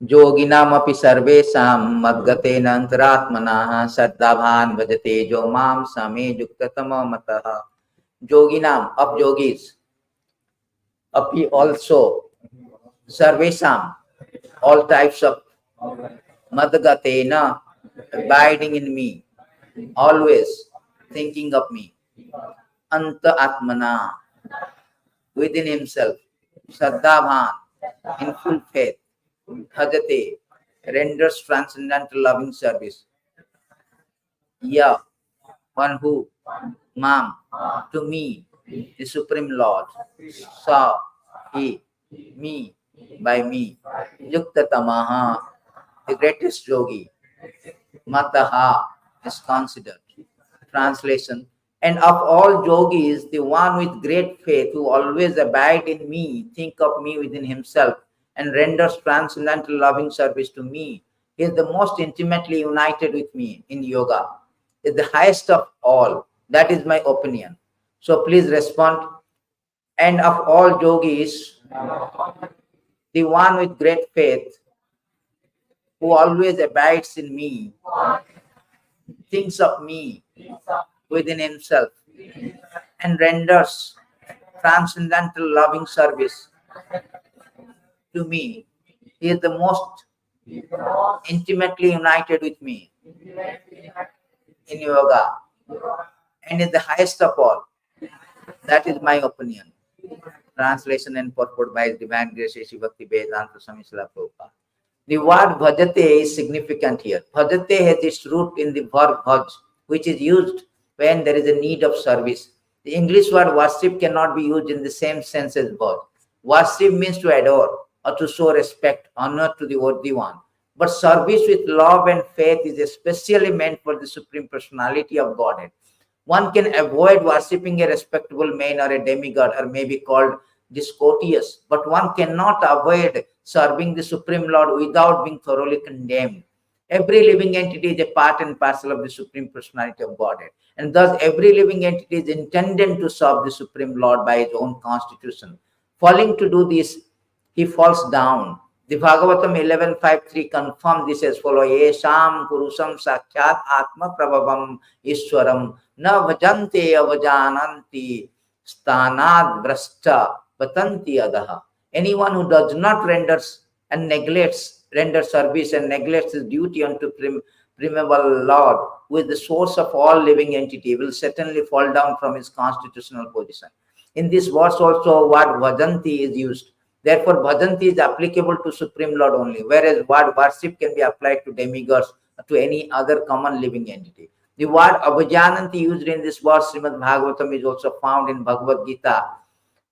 Yoginam api sarvesam madgatena antaratmanah saddabhan bhajate jo mam same yuktatama mataha. Yoginam, of yogis, api also, sarvesam, all types of, madgatena, abiding in me, always thinking of me, anta atmana, within himself, saddabhan, in full faith, bhajate, renders transcendental loving service. Ya, one who, mam, to me, the Supreme Lord, sa, he, me, by me, yukta tamaha, the greatest yogi, mataha, is considered. Translation: and of all yogis, the one with great faith who always abide in me, think of me within himself, and renders transcendental loving service to me, is the most intimately united with me in yoga, is the highest of all. That is my opinion. So please respond. And of all yogis, the one with great faith who always abides in me, thinks of me within himself, and renders transcendental loving service to me, he is the most intimately united with me in yoga, and is the highest of all. That is my opinion. Translation and purport by His Divine Grace Shri Bhakti Vedanta Swami Srila Prabhupada. The word bhajate is significant here. Bhajate has its root in the verb bhaj, which is used when there is a need of service. The English word worship cannot be used in the same sense as bhaj. Worship means to adore or to show respect, honor to the worthy one. But service with love and faith is especially meant for the Supreme Personality of Godhead. One can avoid worshipping a respectable man or a demigod, or may be called discourteous, but one cannot avoid serving the Supreme Lord without being thoroughly condemned. Every living entity is a part and parcel of the Supreme Personality of Godhead, and thus every living entity is intended to serve the Supreme Lord by his own constitution. Failing to do this, he falls down. The Bhagavatam 11.5.3 confirms this as follows: Yesham Purusham Sakyat Atma Prabhavam Ishwaram Na Bhajante Avajananti Stanad Vrashta Patanti Adaha. Anyone who does not render service and neglects his duty unto primeval Lord, who is the source of all living entity, will certainly fall down from his constitutional position. In this verse also, word bhajanti is used. Therefore, bhajanti is applicable to Supreme Lord only, whereas word worship can be applied to demigods or to any other common living entity. The word abhajananti used in this verse, Srimad Bhagavatam, is also found in Bhagavad Gita.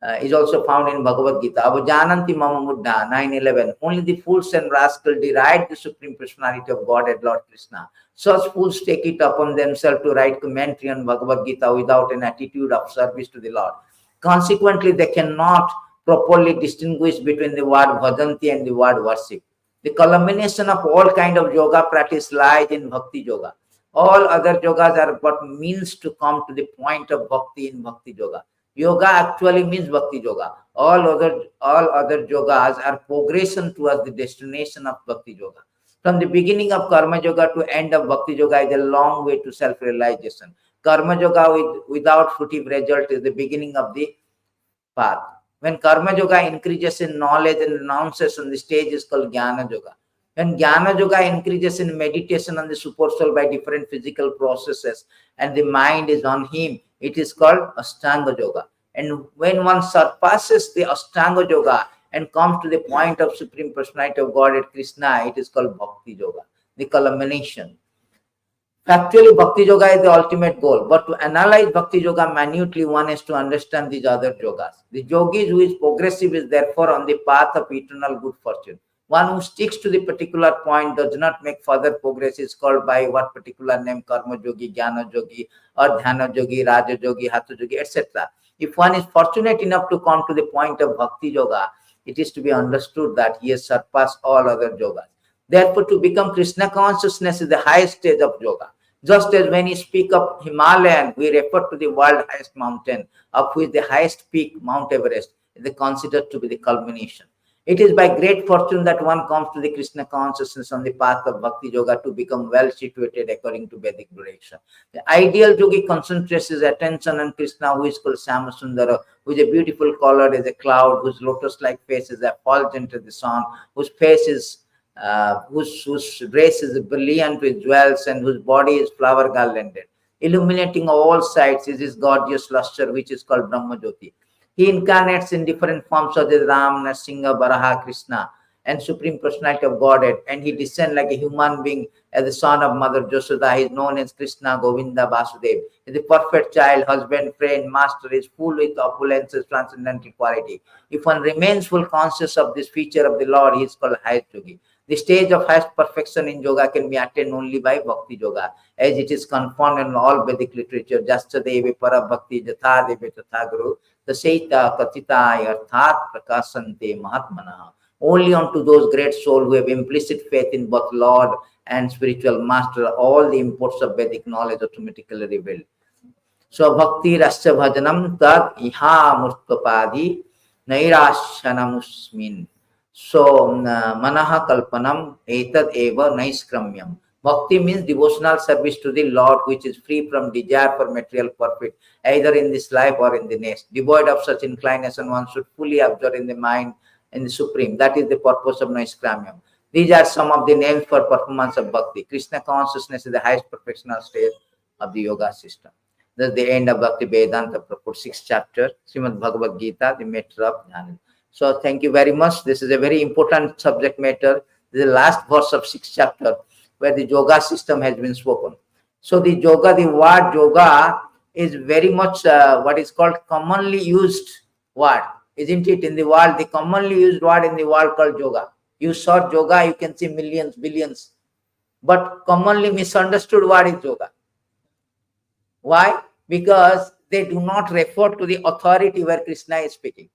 Abhajananti mama muddha 9:11. Only the fools and rascals deride the Supreme Personality of Godhead, Lord Krishna. Such fools take it upon themselves to write commentary on Bhagavad Gita without an attitude of service to the Lord. Consequently, they cannot properly distinguish between the word bhajanti and the word worship. The culmination of all kind of yoga practice lies in bhakti yoga. All other yogas are but means to come to the point of bhakti in bhakti yoga. Yoga actually means bhakti yoga. All other yogas are progression towards the destination of bhakti yoga. From the beginning of karma yoga to end of bhakti yoga is a long way to self-realization. Karma yoga without fruitive result is the beginning of the path. When karma yoga increases in knowledge and renounces on the stage is called jnana yoga. When jnana yoga increases in meditation on the super soul by different physical processes and the mind is on him, it is called Ashtanga yoga. And when one surpasses the Ashtanga yoga and comes to the point of Supreme Personality of Godhead Krishna, it is called Bhakti yoga, the culmination. Factually, Bhakti yoga is the ultimate goal, but to analyze Bhakti yoga minutely, one has to understand these other yogas. The yogi who is progressive is therefore on the path of eternal good fortune. One who sticks to the particular point, does not make further progress, is called by what particular name: Karma yogi, Jnana yogi, or Dhyana yogi, Raja yogi, Hatha yogi, etc. If one is fortunate enough to come to the point of Bhakti yoga, it is to be understood that he has surpassed all other yogas. Therefore, to become Krishna consciousness is the highest stage of yoga. Just as when we speak of Himalayan, we refer to the world's highest mountain, of which the highest peak, Mount Everest, is considered to be the culmination. It is by great fortune that one comes to the Krishna consciousness on the path of Bhakti Yoga to become well situated according to Vedic direction. The ideal yogi concentrates his attention on Krishna, who is called Syamasundara, who is a beautiful colored as a cloud, whose lotus-like face is effulgent as the sun, whose face is whose dress is brilliant with jewels, and whose body is flower garlanded. Illuminating all sides is his gorgeous luster, which is called Brahma Jyoti. He incarnates in different forms such as Ram, Nrsimha, Varaha, Krishna, and Supreme Personality of Godhead, and he descends like a human being as the son of Mother Josoda. He is known as Krishna, Govinda, Vasudev. He is a perfect child, husband, friend, master. He is full with opulences, transcendental quality. If one remains full conscious of this feature of the Lord, he is called highest yogi. The stage of highest perfection in yoga can be attained only by Bhakti Yoga, as it is confirmed in all Vedic literature. Jasta deve para bhakti jatha deve tatha guru tasaita katita arthat prakasante mahatmana. Only unto those great souls who have implicit faith in both Lord and spiritual master, all the imports of Vedic knowledge automatically revealed. So bhakti rasya bhajanam tad iha murtapadi nairashanamusmin. So manaha kalpanam etad eva naiskramyam. Bhakti means devotional service to the Lord, which is free from desire for material profit, either in this life or in the next. Devoid of such inclination, one should fully absorb in the mind and the Supreme. That is the purpose of Naiskramyam. These are some of the names for performance of Bhakti. Krishna consciousness is the highest perfectional stage of the yoga system. That's the end of Bhakti Vedanta Purport, 6th chapter, Srimad Bhagavad Gita, the matter of Jnana. So thank you very much. This is a very important subject matter. This is the last verse of 6th chapter where the yoga system has been spoken. So the yoga, the word yoga is very much what is called commonly used word, isn't it? In the world, the commonly used word in the world called yoga. You search yoga, you can see millions, billions. But commonly misunderstood word is yoga. Why? Because they do not refer to the authority where Krishna is speaking.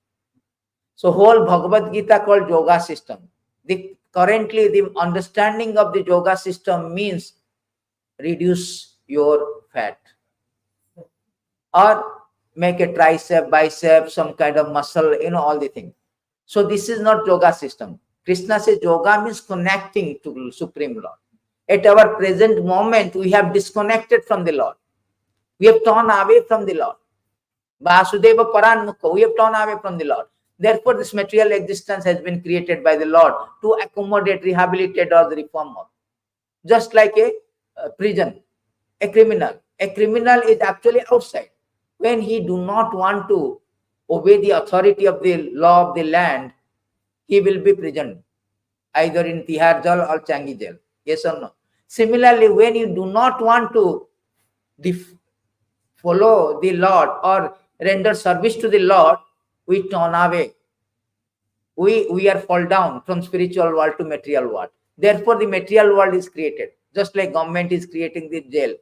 So whole Bhagavad Gita called yoga system. Currently the understanding of the yoga system means reduce your fat or make a tricep, bicep, some kind of muscle, all the things. So this is not yoga system. Krishna says yoga means connecting to Supreme Lord. At our present moment, we have disconnected from the Lord. We have turned away from the Lord. Vasudeva Paranmukha, we have turned away from the Lord. Therefore, this material existence has been created by the Lord to accommodate, rehabilitate, or reform. Just like a prison, a criminal. A criminal is actually outside. When he do not want to obey the authority of the law of the land, he will be prisoned, either in Tihar Jail or Changi Jail. Yes or no? Similarly, when you do not want to follow the Lord or render service to the Lord, we turn away. We are fall down from spiritual world to material world. Therefore, the material world is created. Just like government is creating the jail.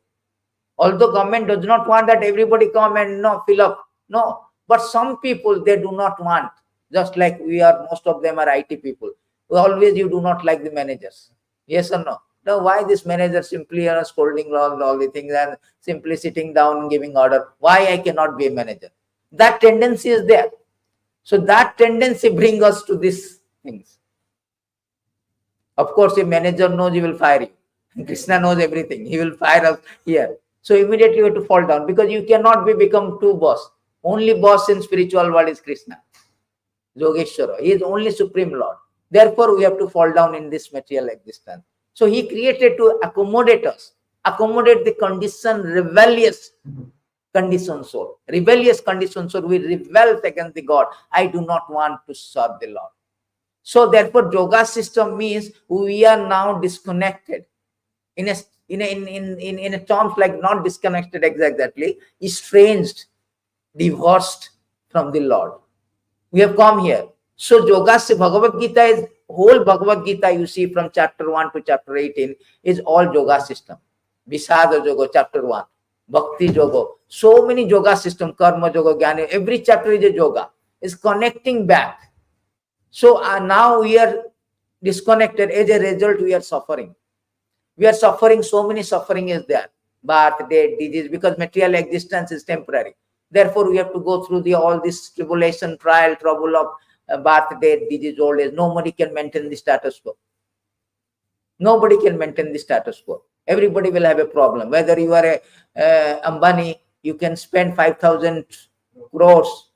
Although government does not want that everybody come and fill up. No. But some people, they do not want. Just like we are, most of them are IT people. Always you do not like the managers. Yes or no? Now, why this manager simply are scolding all the things and simply sitting down and giving order? Why I cannot be a manager? That tendency is there. So that tendency brings us to these things. Of course, a manager knows he will fire you. Krishna knows everything. He will fire us here. So immediately you have to fall down because you cannot become two boss. Only boss in spiritual world is Krishna. Yogeshwara. He is only Supreme Lord. Therefore, we have to fall down in this material existence. So he created to accommodate us, accommodate the condition, rebellious conditioned soul. Rebellious conditioned soul, we rebel against the God. I do not want to serve the Lord. So therefore, yoga system means we are now disconnected. In a terms like not disconnected exactly, estranged, divorced from the Lord. We have come here. So yoga se Bhagavad Gita is whole Bhagavad Gita you see from chapter 1 to chapter 18 is all yoga system. Visada Yoga, chapter 1. Bhakti Yoga. So many yoga system, Karma Yoga, Jnana. Every chapter is a yoga. Is connecting back. So now we are disconnected. As a result, we are suffering. We are suffering. So many suffering is there. Birth, death, disease, because material existence is temporary. Therefore, we have to go through all this tribulation, trial, trouble of birth, death, disease, old age. Nobody can maintain the status quo. Nobody can maintain the status quo. Everybody will have a problem. Whether you are a Ambani, you can spend 5,000 crores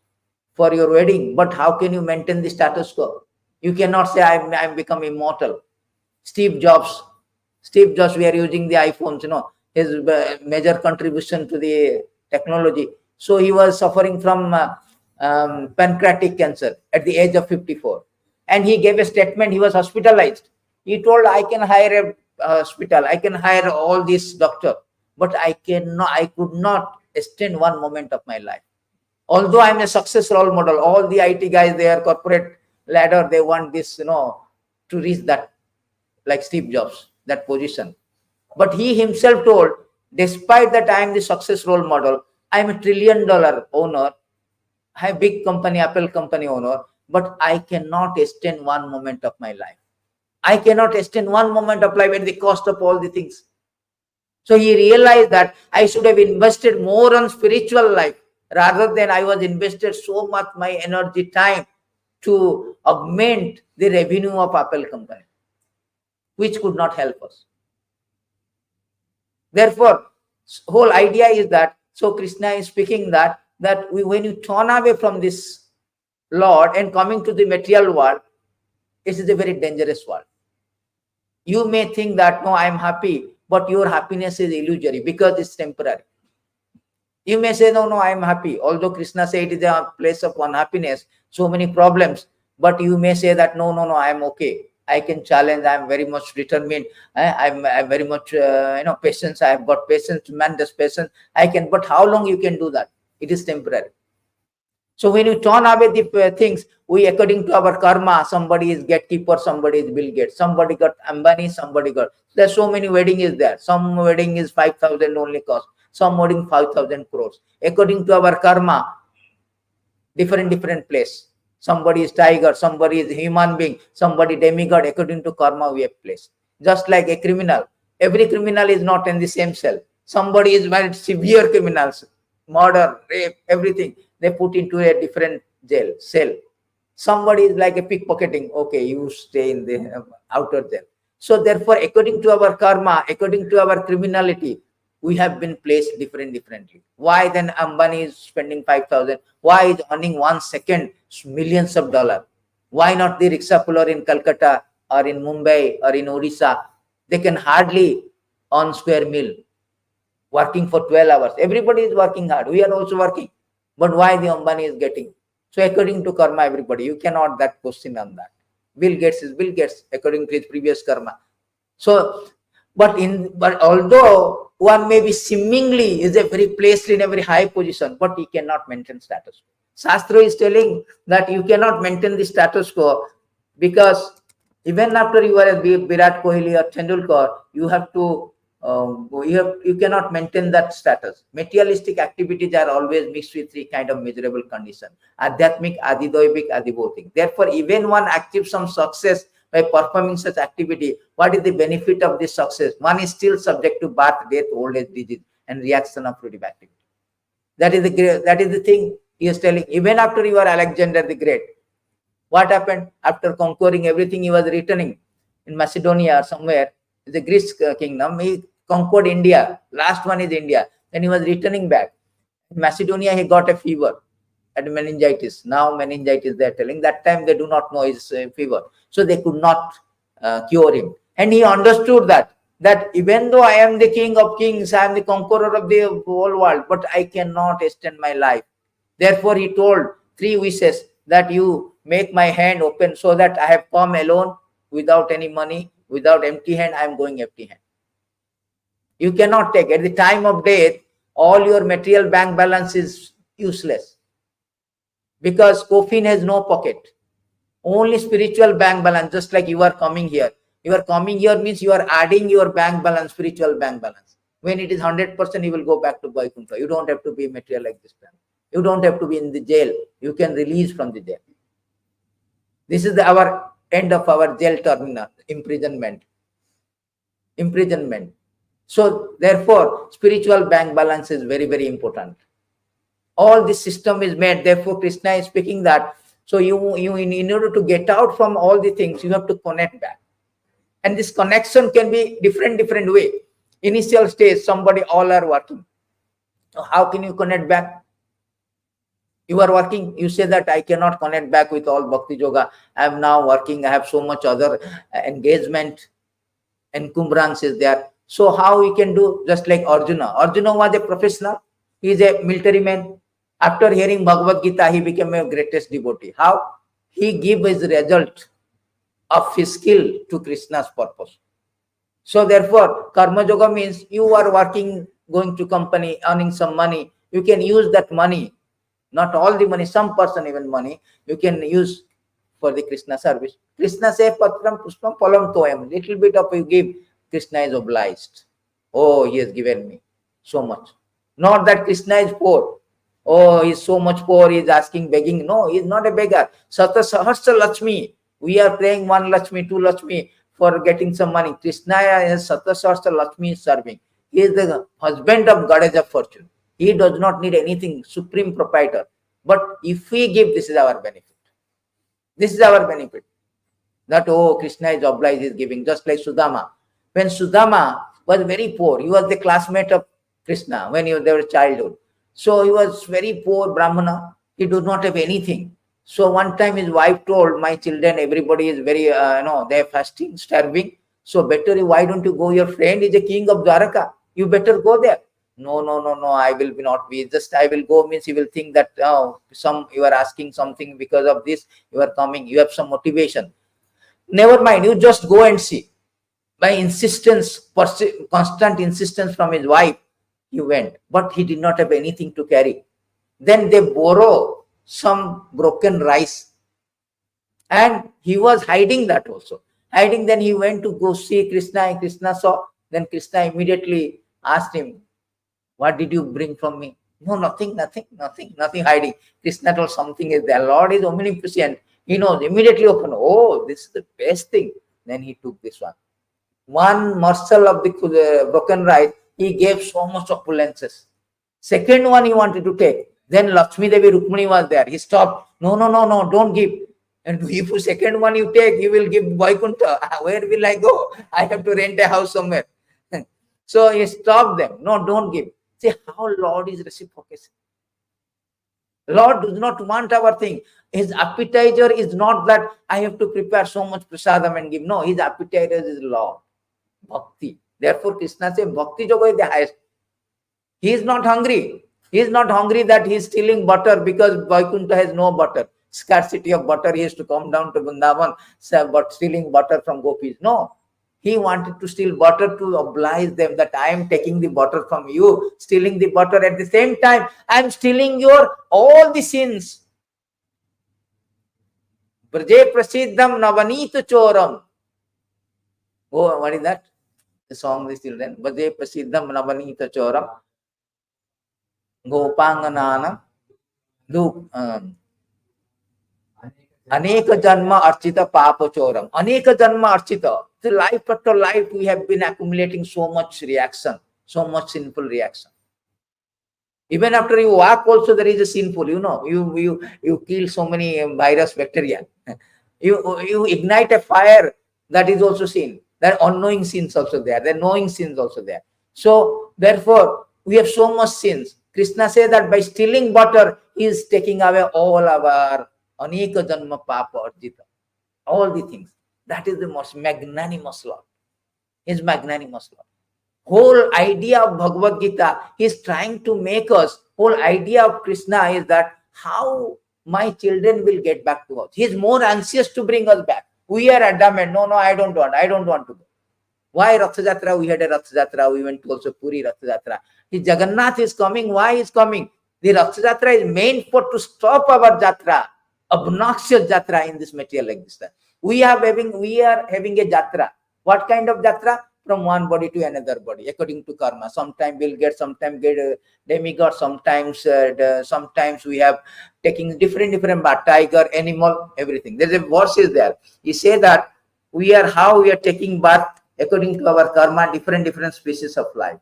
for your wedding, but how can you maintain the status quo? You cannot say I'm become immortal. Steve Jobs, we are using the iPhones, his major contribution to the technology. So he was suffering from pancreatic cancer at the age of 54. And he gave a statement, he was hospitalized. He told, I can hire a hospital, I can hire all these doctors, but I could not extend one moment of my life. Although I'm a success role model, all the IT guys, their corporate ladder, they want this, to reach that, like Steve Jobs, that position. But he himself told, despite that I am the success role model, I am a $1 trillion owner, I have big company, Apple company owner, but I cannot extend one moment of my life. I cannot extend one moment of life at the cost of all the things. So he realized that I should have invested more on spiritual life rather than I was invested so much my energy, time to augment the revenue of Apple company, which could not help us. Therefore, whole idea is that, so Krishna is speaking that when you turn away from this Lord and coming to the material world, it is a very dangerous world. You may think that, no, I am happy, but your happiness is illusory because it's temporary. You may say, no, I am happy. Although Krishna said it is a place of unhappiness, so many problems, but you may say that, no, I am okay. I can challenge. I am very much determined. I'm very much, patience. I have got patience, tremendous patience. I can, but how long you can do that? It is temporary. So when you turn away the things, we, according to our karma, somebody is gatekeeper, somebody is Bill Gates, somebody got Ambani, somebody got, there's so many wedding is there. Some wedding is 5,000 only cost, some wedding 5,000 crores. According to our karma, different place. Somebody is tiger, somebody is human being, somebody demigod. According to karma, we have placed. Just like a criminal, every criminal is not in the same cell. Somebody is very severe criminals, murder, rape, everything. They put into a different jail cell. Somebody is like a pickpocketing. Okay, you stay in the outer jail. So therefore, according to our karma, according to our criminality, we have been placed differently. Why then Ambani is spending 5,000? Why is earning 1 second millions of dollars? Why not the rickshaw puller in Calcutta or in Mumbai or in Odisha? They can hardly earn square meal, working for 12 hours. Everybody is working hard. We are also working. But why the Ambani is getting? So according to karma, everybody, you cannot that question on that. Bill Gates is Bill Gates according to his previous karma. So, but although one may be seemingly is a very placed in a very high position, but he cannot maintain status quo. Shastra is telling that you cannot maintain the status quo because even after you are a Virat Kohli or Tendulkar, you have to you cannot maintain that status. Materialistic activities are always mixed with 3 kind of miserable conditions: Adhyatmic, Adidoivik, Adibhautik. Therefore, even one achieves some success by performing such activity, what is the benefit of this success? One is still subject to birth, death, old age, disease, and reaction of fruitive activity. That is the thing he is telling. Even after you are Alexander the Great, what happened? After conquering everything, he was returning in Macedonia or somewhere, the Greece kingdom. He conquered India. Last one is India. Then he was returning back. In Macedonia, he got a fever and meningitis. Now meningitis, they are telling. That time they do not know his fever. So they could not cure him. And he understood that even though I am the king of kings, I am the conqueror of the whole world, but I cannot extend my life. Therefore, he told 3 wishes that you make my hand open so that I have come alone without any money, without empty hand, I am going empty hand. You cannot take. At the time of death, all your material bank balance is useless because coffin has no pocket. Only spiritual bank balance, just like you are coming here. You are coming here means you are adding your bank balance, spiritual bank balance. When it is 100%, you will go back to Vaikuntha. You don't have to be material like this time. You don't have to be in the jail. You can release from the jail. This is our end of our jail terminal, imprisonment. So therefore, spiritual bank balance is very, very important. All this system is made. Therefore, Krishna is speaking that, So in order to get out from all the things, you have to connect back. And this connection can be different way. Initial stage, somebody all are working. So how can you connect back? You are working, you say that I cannot connect back with all bhakti yoga. I am now working, I have so much other engagement, encumbrance is there. So how we can do? Just like Arjuna. Arjuna was a professional. He is a military man. After hearing Bhagavad Gita, he became a greatest devotee. How? He gave his result of his skill to Krishna's purpose. So therefore, karma yoga means you are working, going to company, earning some money. You can use that money, not all the money, some person even money, you can use for the Krishna service. Krishna say, Patram Pushpam Palam Toyam. Little bit of you give, Krishna is obliged. Oh, he has given me so much. Not that Krishna is poor. Oh, he is so much poor, he is asking, begging. No, he is not a beggar. Sata Sahasra Lakshmi. We are praying 1 Lakshmi, 2 Lakshmi for getting some money. Krishna is Sata Sahasra Lakshmi is serving. He is the husband of goddess of fortune. He does not need anything, supreme proprietor. But if we give, this is our benefit. This is our benefit. That, oh, Krishna is obliged, is giving. Just like Sudama. When Sudama was very poor, he was the classmate of Krishna when they were childhood. So he was very poor Brahmana. He does not have anything. So one time his wife told, my children, everybody is very, they are fasting, starving. So better, why don't you go? Your friend is a king of Dwaraka. You better go there. No, I will not be. Just I will go means he will think that you are asking something because of this. You are coming. You have some motivation. Never mind. You just go and see. By insistence, constant insistence from his wife, he went. But he did not have anything to carry. Then they borrow some broken rice. And he was hiding that also. Hiding, then he went to go see Krishna, and Krishna saw. Then Krishna immediately asked him, what did you bring from me? No, nothing hiding. Krishna told, something is there. Lord is omnipotent. He knows. Immediately open. Oh, this is the best thing. Then he took this one. One morsel of the broken rice, he gave so much opulences. Second one he wanted to take. Then Lakshmi Devi Rukmini was there. He stopped. No, don't give. And if you second one you take, you will give Vaikuntha. Where will I go? I have to rent a house somewhere. So he stopped them. No, don't give. See how Lord is reciprocating. Lord does not want our thing. His appetizer is not that I have to prepare so much prasadam and give. No, his appetizer is Lord. Bhakti. Therefore, Krishna says, Bhakti yoga is the highest. He is not hungry. He is not hungry that he is stealing butter because Vaikuntha has no butter. Scarcity of butter, he has to come down to Vrindavan, but stealing butter from gopis. No. He wanted to steal butter to oblige them that I am taking the butter from you, stealing the butter. At the same time, I am stealing your all the sins. Braje prasiddham navanita choram. Oh, what is that? The song is still then. Braje prasiddham navanita choram. Gopangananam. Aneka janma archita papa choram. Aneka janma archita. The life after life, we have been accumulating so much reaction, so much sinful reaction. Even after you walk also, there is a sinful, you kill so many virus, bacteria. You ignite a fire, that is also sin. There are unknowing sins also there. There are knowing sins also there. So therefore, we have so much sins. Krishna says that by stealing butter, he is taking away all our aneka janma papa arjita. All the things. That is the most magnanimous Lord. He is magnanimous Lord. Whole idea of Bhagavad Gita, he is trying to make us, whole idea of Krishna is that how my children will get back to us. He is more anxious to bring us back. We are adamant. No, I don't want to go. Why Rath Jatra? We had a Rath Jatra. We went to also Puri Rath Jatra. His Jagannath is coming. Why is coming? The Rath Jatra is meant to stop our Jatra, obnoxious Jatra in this material existence. We are having a Jatra. What kind of Jatra? From one body to another body, according to karma. Sometimes we'll get, sometimes get a demigod, sometimes we have taking different tiger, animal, everything. There's a verse is there. He say that we are taking birth according to our karma, different species of life.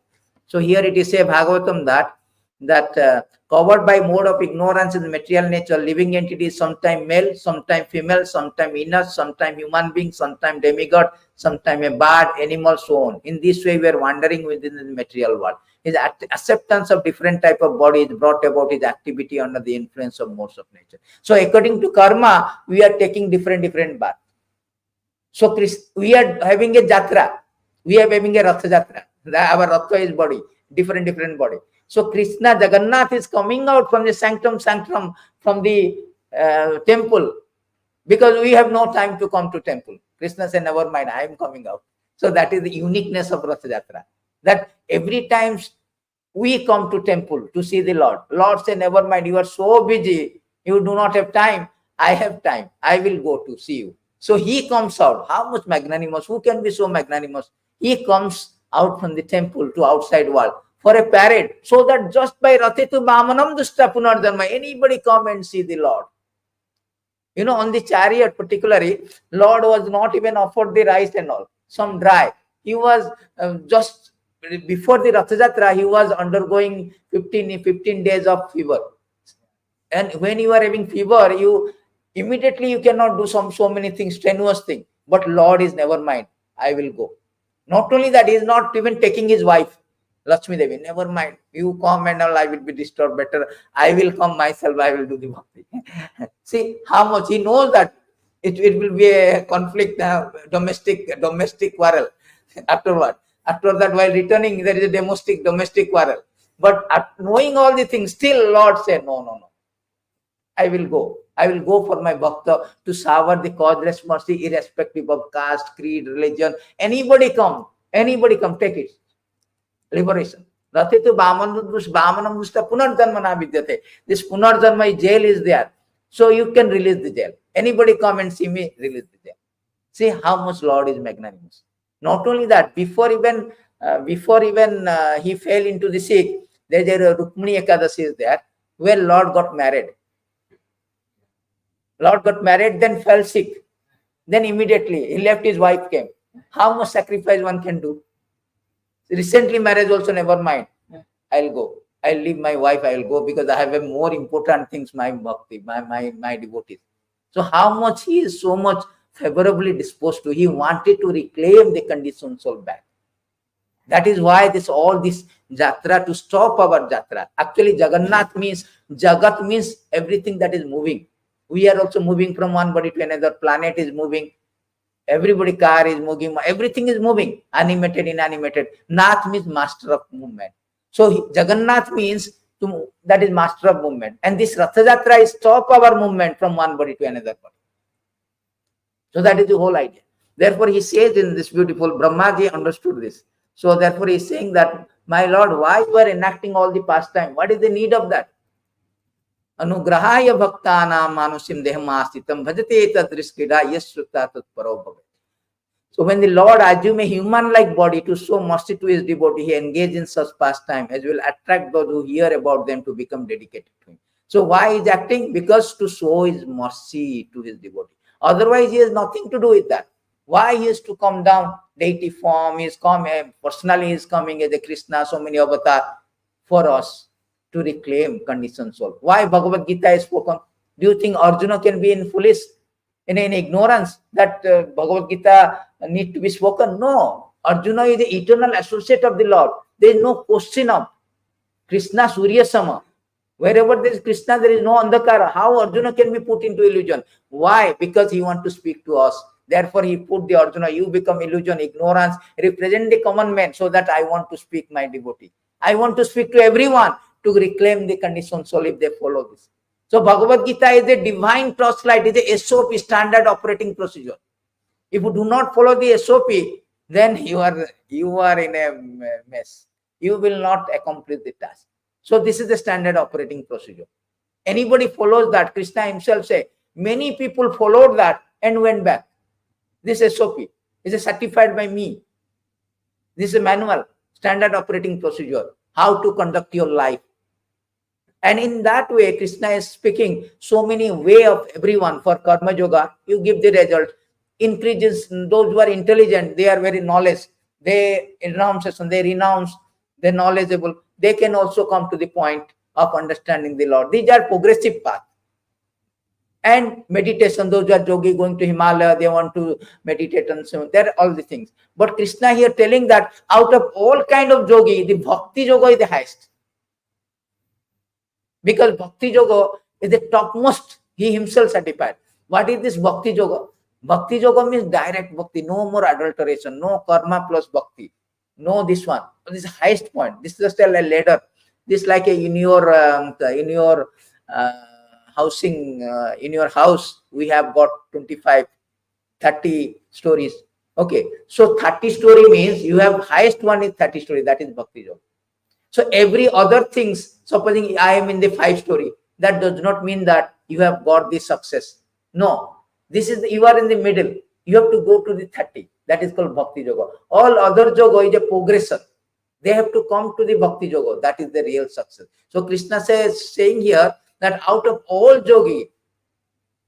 So here it is say Bhagavatam that that covered by mode of ignorance in the material nature, living entities, sometime male, sometime female, sometime inner, sometime human being, sometime demigod, sometime a bird, animal, so on. In this way, we are wandering within the material world. His acceptance of different type of body is brought about his activity under the influence of modes of nature. So according to karma, we are taking different birth. So we are having a jatra. We are having a Ratha Jatra. Our Ratha is body, different body. So Krishna Jagannath is coming out from the sanctum from the temple, because we have no time to come to temple. Krishna said, never mind, I am coming out. So that is the uniqueness of Ratha Jatra. That every time we come to temple to see the Lord, Lord said, never mind, you are so busy, you do not have time. I have time. I will go to see you. So he comes out. How much magnanimous? Who can be so magnanimous? He comes out from the temple to outside world for a parade, so that just by Ratitu Bhamanam Dushta Punardharma, anybody come and see the Lord. You know, on the chariot particularly, Lord was not even offered the rice and all, some dry. He was just before the Ratha Jatra, he was undergoing 15 days of fever. And when you are having fever, you immediately you cannot do so many things, strenuous things. But Lord is never mind. I will go. Not only that, he is not even taking his wife, Lakshmi Devi. Never mind. You come and all, I will be disturbed. Better I will come myself. I will do the bhakti. See how much he knows that it will be a conflict, domestic quarrel. Afterward, after that, while returning, there is a domestic quarrel. But knowing all the things, still Lord said, no. I will go. I will go for my bhakta to savor the causeless mercy, irrespective of caste, creed, religion. Anybody come, take it. Liberation. Ratitu Bhamanam Dushta Punardharmana Vidyate. This Punardharma jail is there. So you can release the jail. Anybody come and see me, release the jail. See how much Lord is magnanimous. Not only that, before even he fell into the sick, there is a Rukmini Ekadasi is there, where Lord got married. Lord got married, then fell sick. Then immediately he left, his wife came. How much sacrifice one can do? Recently marriage also, never mind. I'll go. I'll leave my wife, I will go, because I have a more important things, my bhakti, my devotees. So how much he is so much favorably disposed to. He wanted to reclaim the conditioned soul back. That is why all this jatra, to stop our jatra. Actually, Jagannath means, Jagat means everything that is moving. We are also moving from one body to another. Planet is moving. Everybody, car is moving. Everything is moving. Animated, inanimated. Nath means master of movement. So Jagannath means that is master of movement. And this Ratha Jatra is stop our movement from one body to another body. So that is the whole idea. Therefore, he says in this beautiful, Brahmaji understood this. So therefore, he is saying that, my Lord, why you are enacting all the pastime? What is the need of that? Anugrahaya bhaktanam manusim dehamastitam bhajate tadriskida yasruta tatparo bhavat. So when the Lord assume a human-like body to show mercy to his devotee, he engage in such pastime as will attract those who hear about them to become dedicated to him. So why is acting? Because to show his mercy to his devotee. Otherwise, he has nothing to do with that. Why he has to come down, deity form, he is coming, personally he is coming as a Krishna, so many avatar for us to reclaim conditioned soul. Why Bhagavad Gita is spoken? Do you think Arjuna can be in foolish, in ignorance that Bhagavad Gita need to be spoken? No. Arjuna is the eternal associate of the Lord. There is no question of Krishna Surya Sama. Wherever there is Krishna, there is no Andhakara. How Arjuna can be put into illusion? Why? Because he wants to speak to us. Therefore, he put the Arjuna, you become illusion, ignorance, represent the common man, so that I want to speak my devotee. I want to speak to everyone to reclaim the conditioned soul if they follow this. So Bhagavad Gita is a divine torchlight, is a SOP, standard operating procedure. If you do not follow the SOP, then you are in a mess. You will not accomplish the task. So this is the standard operating procedure. Anybody follows that, Krishna himself say, many people followed that and went back. This SOP is certified by me. This is a manual, standard operating procedure, how to conduct your life. And in that way, Krishna is speaking so many way of everyone for karma yoga. You give the result. Increases those who are intelligent, they are very knowledge. They renounce, they're knowledgeable, they can also come to the point of understanding the Lord. These are progressive paths. And meditation, those who are yogi going to Himalaya, they want to meditate and so on. There are all the things. But Krishna here telling that out of all kind of yogi, the bhakti yoga is the highest. Because bhakti yoga is the topmost, he himself certified. What is this bhakti yoga? Bhakti yoga means direct bhakti, no more adulteration, no karma plus bhakti. No, this one. This is the highest point. This is just a ladder. This like in your housing, in your house, we have got 25, 30 stories. Okay, so 30 story means you have highest one is 30 story. That is bhakti yoga. So every other things, supposing I am in the 5 story, that does not mean that you have got the success. No, this is you are in the middle. You have to go to the 30. That is called bhakti yoga. All other yoga is a progression. They have to come to the bhakti yoga. That is the real success. So Krishna saying here that out of all yogi,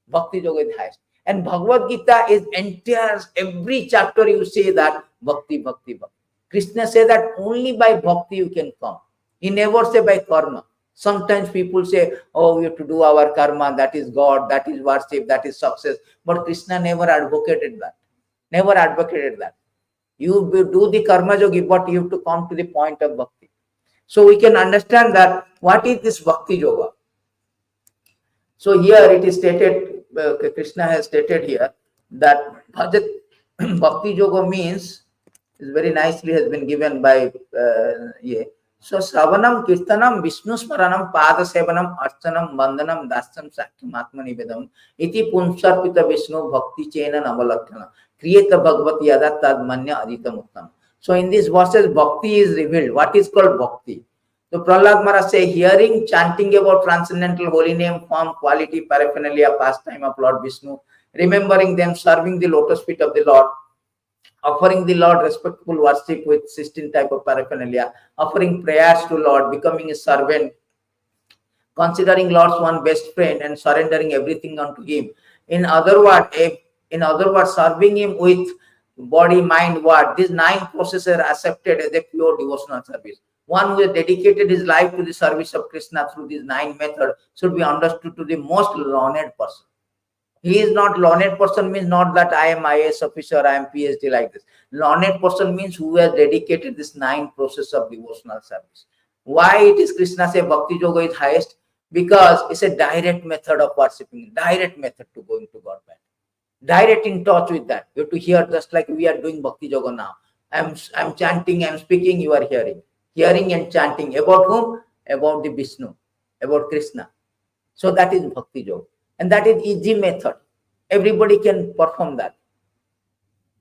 bhakti yoga is highest. And Bhagavad Gita is entire, every chapter you say that bhakti, bhakti, bhakti. Krishna says that only by bhakti you can come. He never say by karma. Sometimes people say, oh, we have to do our karma, that is God, that is worship, that is success. But Krishna never advocated that. Never advocated that. You do the karma yogi, but you have to come to the point of bhakti. So we can understand that what is this bhakti yoga. So here it is stated, Krishna has stated here that bhakti yoga means, is very nicely has been given by so Sravanam, Kirtanam, Vishnu Smaranam, Pada Sevanam, Archanam, Vandanam, Dasam, Sakyam, Atma Nivedam, Iti Punsarpita Vishnu Bhakti Chena Navalakshana, Kriyeta Bhagavati Yada Tad Manya Aditam Uttam. So in these verses, bhakti is revealed. What is called bhakti? So Prahlad Maharaj say, hearing, chanting about transcendental holy name, form, quality, paraphernalia, pastime of Lord Vishnu, remembering them, serving the lotus feet of the Lord, offering the Lord respectful worship with 16 type of paraphernalia, offering prayers to Lord, becoming a servant, considering Lord's one best friend and surrendering everything unto him. In other words, serving him with body, mind, word. These 9 processes are accepted as a pure devotional service. One who has dedicated his life to the service of Krishna through these 9 methods should be understood to the most learned person. He is not learned person means not that I am IAS officer, I am PhD like this. Learned person means who has dedicated this 9 process of devotional service. Why it is Krishna say bhakti yoga is highest? Because it's a direct method of worshipping, direct method to going to God. Direct in touch with that. You have to hear just like we are doing bhakti yoga now. I'm chanting, I'm speaking, you are hearing. Hearing and chanting. About whom? About the Vishnu, about Krishna. So that is bhakti yoga. And that is easy method. Everybody can perform that.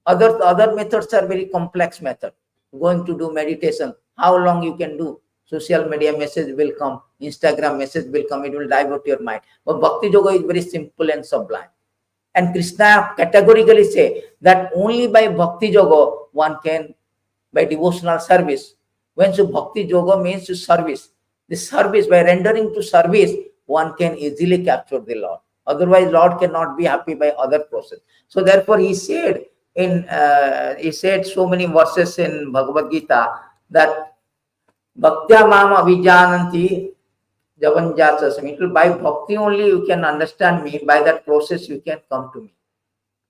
Other methods are very complex method. Going to do meditation. How long you can do? Social media message will come. Instagram message will come. It will divert your mind. But bhakti yoga is very simple and sublime. And Krishna categorically say that only by bhakti yoga one can, by devotional service. When so bhakti yoga means to service. The service, by rendering to service, one can easily capture the Lord. Otherwise, Lord cannot be happy by other process. So therefore, he said so many verses in Bhagavad Gita that Bhaktya Mama Vijananti Javanjasa. By bhakti only you can understand me. By that process you can come to me.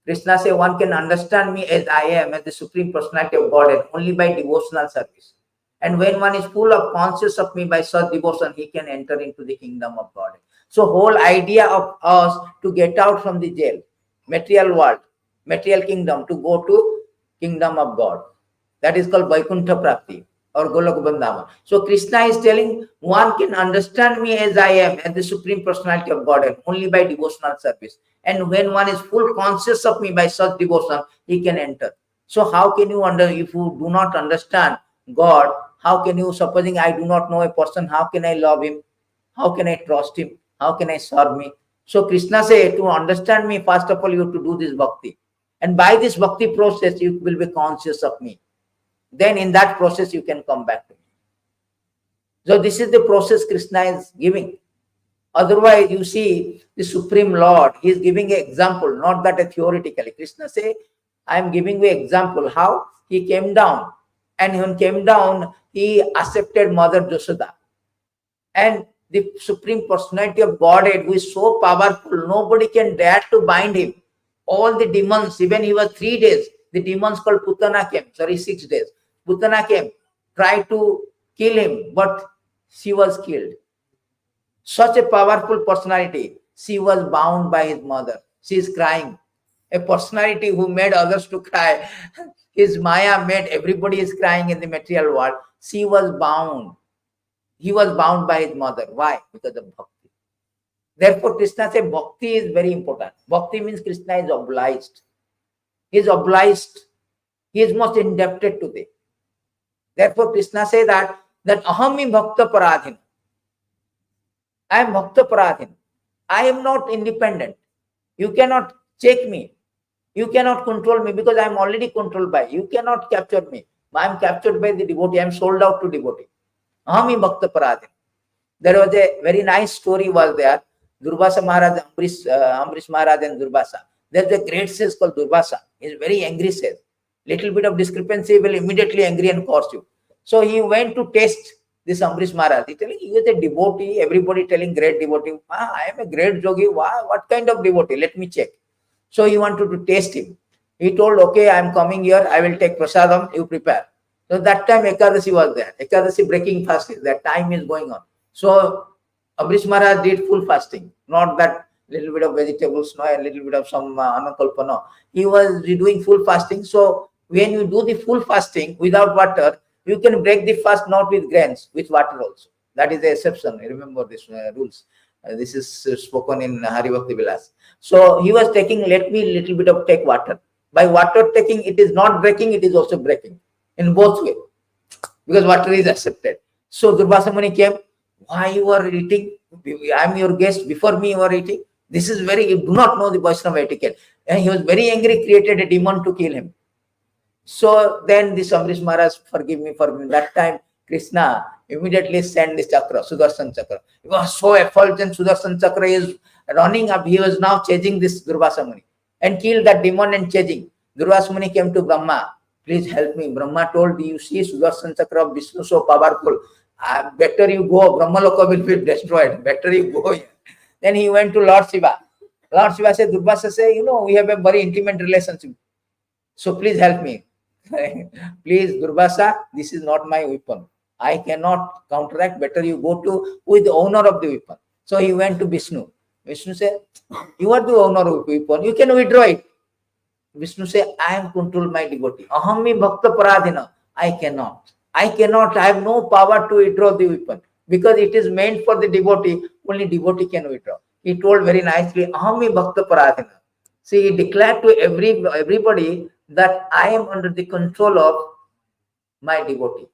Krishna say one can understand me as I am, as the Supreme Personality of Godhead, only by devotional service. And when one is full of conscious of me by such devotion, he can enter into the kingdom of God. So whole idea of us to get out from the jail, material world, material kingdom, to go to kingdom of God. That is called Vaikuntha Prapti or Golok Bandhava. So Krishna is telling one can understand me as I am, as the Supreme Personality of Godhead, only by devotional service. And when one is full conscious of me by such devotion, he can enter. So how can you if you do not understand God, how can you, supposing I do not know a person, how can I love him? How can I trust him? How can I serve me? So Krishna say, to understand me, first of all, you have to do this bhakti. And by this bhakti process, you will be conscious of me. Then in that process, you can come back to me. So this is the process Krishna is giving. Otherwise, you see, the Supreme Lord, he is giving an example, not that theoretically. Krishna say, I am giving you an example how he came down. And when he came down, he accepted Mother Yashoda. And the Supreme Personality of Godhead, who is so powerful, nobody can dare to bind him. All the demons, even he was 3 days, the demons called Putana came, 6 days. Putana came, tried to kill him, but she was killed. Such a powerful personality. She was bound by his mother. She is crying. A personality who made others to cry. His Maya made everybody is crying in the material world. She was bound. He was bound by his mother. Why? Because of bhakti. Therefore, Krishna said bhakti is very important. Bhakti means Krishna is obliged. He is obliged. He is most indebted to thee. Therefore, Krishna says that ahami bhakta paradhin. I am bhakta paradhin. I am not independent. You cannot check me. You cannot control me because I am already controlled by you. You cannot capture me. I am captured by the devotee. I am sold out to devotee. Ahami bhakta paradhin. There was a very nice story was there. Durvasa Maharaj, Ambrish Maharaj and Durvasa. There is a great sage called Durvasa. He is very angry sage. Little bit of discrepancy will immediately angry and curse you. So he went to test this Ambrish Maharaj. He telling he is a devotee. Everybody telling great devotee. I am a great yogi. What kind of devotee? Let me check. So he wanted to test him. He told, okay, I am coming here. I will take prasadam. You prepare. So that time Ekadashi was there. Ekadashi breaking fast. That time is going on. So Ambrish Maharaj did full fasting. Not that little bit of vegetables, no, a little bit of some anakalpa, He was doing full fasting. So when you do the full fasting without water, you can break the fast not with grains, with water also. That is the exception. Remember this rules. This is spoken in Hari Bhakti Vilas. So he was taking, let me little bit of take water. By water taking, it is not breaking, it is also breaking. In both ways. Because water is accepted. So Durvasa Muni came. Why you are eating? I am your guest. Before me you are eating. This is very, you do not know the Vaishnava etiquette. And he was very angry, created a demon to kill him. So then this Ambrish Maharaj, forgive me. That time, Krishna immediately sent this chakra, Sudarshan chakra. He was so effulgent, Sudarshan chakra is running up. He was now chasing this Durvasa Muni and killed that demon and chasing. Durvasa Muni came to Brahma. Please help me. Brahma told, you see Sudarshan chakra of Vishnu so powerful. Better you go. Brahmaloka will be destroyed. Better you go. Then he went to Lord Shiva. Lord Shiva said, Durvasa said, we have a very intimate relationship. So please help me. Please, Durvasa, this is not my weapon. I cannot counteract. Better you go to who is the owner of the weapon. So he went to Vishnu. Vishnu said, you are the owner of the weapon. You can withdraw it. Vishnu said, I am control my devotee. Ahami bhakta paradhina. I cannot. I have no power to withdraw the weapon because it is meant for the devotee. Only devotee can withdraw. He told very nicely, Ahami bhakta paradhina. See, he declared to everybody that I am under the control of my devotee.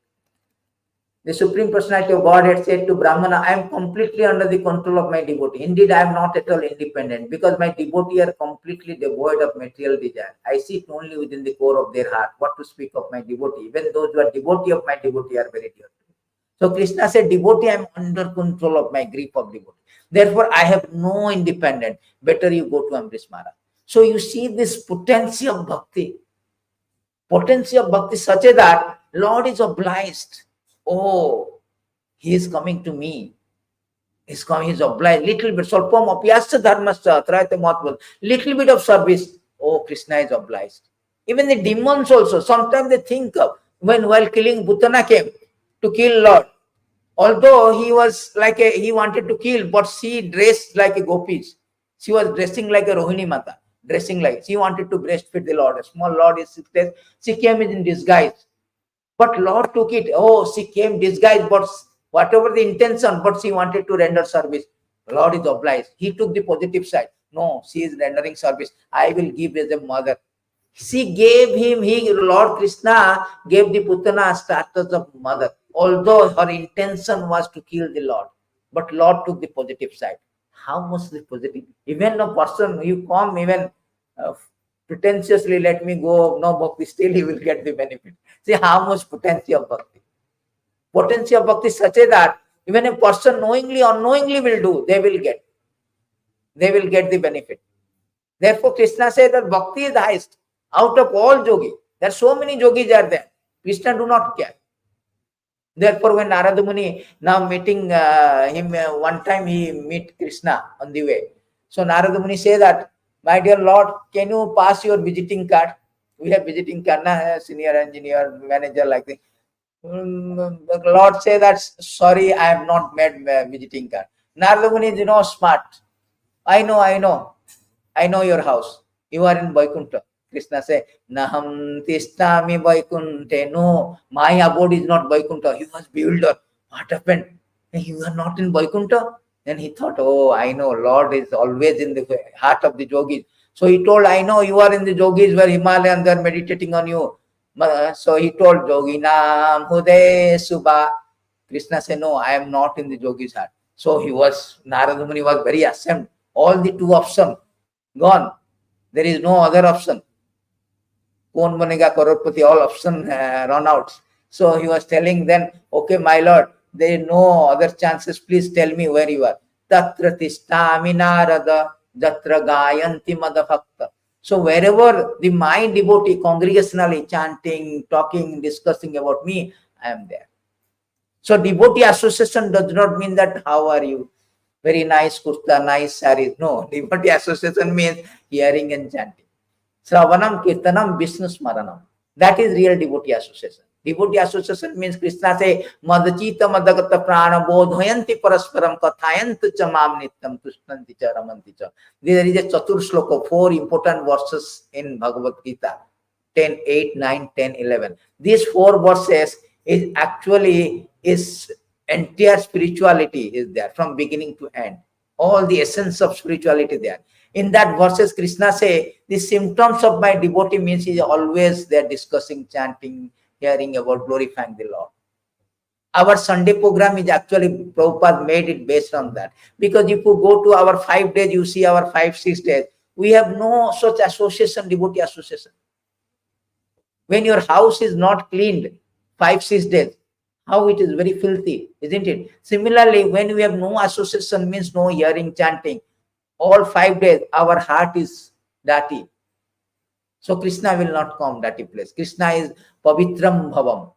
The Supreme Personality of Godhead said to Brahmana, I am completely under the control of my devotee. Indeed, I am not at all independent because my devotee are completely devoid of material desire. I sit only within the core of their heart. What to speak of my devotee? Even those who are devotee of my devotee are very dear. So Krishna said, devotee, I am under control of my grief of devotee. Therefore, I have no independence. Better you go to Ambrish Maharaj. So you see this potency of bhakti. Potency of bhakti such a that Lord is obliged. Oh, he is coming to me. He's coming, he's obliged. Little bit, Salpam apyasya dharmasya, atrayate mahatma. Little bit of service. Oh, Krishna is obliged. Even the demons also, sometimes they think of, while killing Bhutana came to kill Lord. Although he was like he wanted to kill, but she dressed like a gopis. She was dressing like a Rohini Mata. Dressing like, she wanted to breastfeed the Lord. A small Lord is, she came in disguise. But Lord took it. Oh, she came disguised, but whatever the intention, but she wanted to render service. Lord is obliged. He took the positive side. No, she is rendering service. I will give as a mother. She gave him, Lord Krishna gave the Putana status of mother. Although her intention was to kill the Lord. But Lord took the positive side. How much the positive? Even a person, you come even pretentiously, let me go, no bhakti, still he will get the benefit. See how much potency of bhakti. Potency of bhakti is such a that even a person knowingly or unknowingly will do, they will get the benefit. Therefore, Krishna says that bhakti is the highest. Out of all yogi, there are so many yogis are there. Krishna do not care. Therefore, when Narada Muni now meeting him, one time he meet Krishna on the way. So Narada Muni say that, my dear Lord, can you pass your visiting card? We have visiting card, na, senior engineer, manager like this. The Lord say that, sorry, I have not made visiting card. Narada Muni is, smart. I know your house. You are in Vaikuntha. Krishna say, Naham tishtami Vaikunte. No, my abode is not Vaikuntha. He was bewildered. What happened? You are not in Vaikuntha? Then he thought, oh, I know, Lord is always in the heart of the yogis. So he told, I know you are in the yogis where Himalayan, they are meditating on you. So he told, Yoginam Hude Subha. Krishna said, no, I am not in the yogis heart. So Narada Muni was very ashamed. All the two options gone. There is no other option. Kaun banega crorepati, all option run out. So he was telling them, okay, my lord, there is no other chances. Please tell me where you are. Tatra tishtami narada, jatra gayanti madabhakta. So wherever my devotee congregationally chanting, talking, discussing about me, I am there. So devotee association does not mean that how are you? Very nice kurta, nice saris. No, devotee association means hearing and chanting. Sravanam, Kirtanam, Vishnu Smaranam. That is real devotee association. Devotee association means Krishna say, Madachita Madagata Prana Bodhayanti Parasparam Kathayantu Chamam Nityam Tushtanti Cha Ramanti Cha. There is a Chatur Shloka, 4 important verses in Bhagavad Gita. 10, 8, 9, 10, 11. These 4 verses is actually entire spirituality is there from beginning to end. All the essence of spirituality there. In that verses, Krishna say, the symptoms of my devotee means he is always there discussing, chanting, hearing about glorifying the Lord. Our Sunday program is actually, Prabhupada made it based on that. Because if you go to our 5 days, you see our 5, 6 days, we have no such association, devotee association. When your house is not cleaned 5, 6 days, how it is very filthy, isn't it? Similarly, when we have no association, means no hearing, chanting, all 5 days, our heart is dirty. So Krishna will not come dirty place. Krishna is Pavitram Bhavam,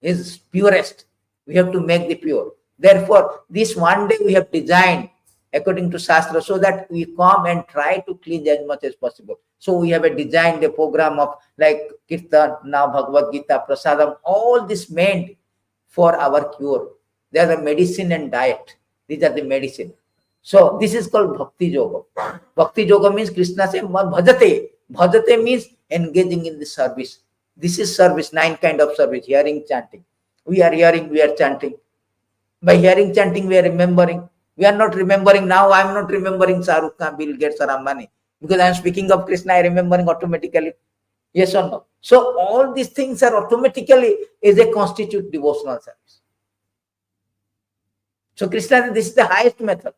is purest. We have to make the pure. Therefore, this one day we have designed according to Shastra so that we come and try to cleanse as much as possible. So we have designed a program of like Kirtan, now Bhagavad Gita, Prasadam, all this meant for our cure. They are the medicine and diet. These are the medicine. So this is called Bhakti Yoga. Bhakti Yoga means Krishna says, Bhajate. Bhajate means engaging in the service. This is service, 9 kind of service, hearing, chanting. We are hearing, we are chanting. By hearing, chanting, we are remembering. We are not remembering now. I am not remembering Shahrukh Khan, Bill Gates, or Ambani. Because I am speaking of Krishna, I am remembering automatically. Yes or no? So all these things are automatically is a constitute devotional service. So Krishna, this is the highest method.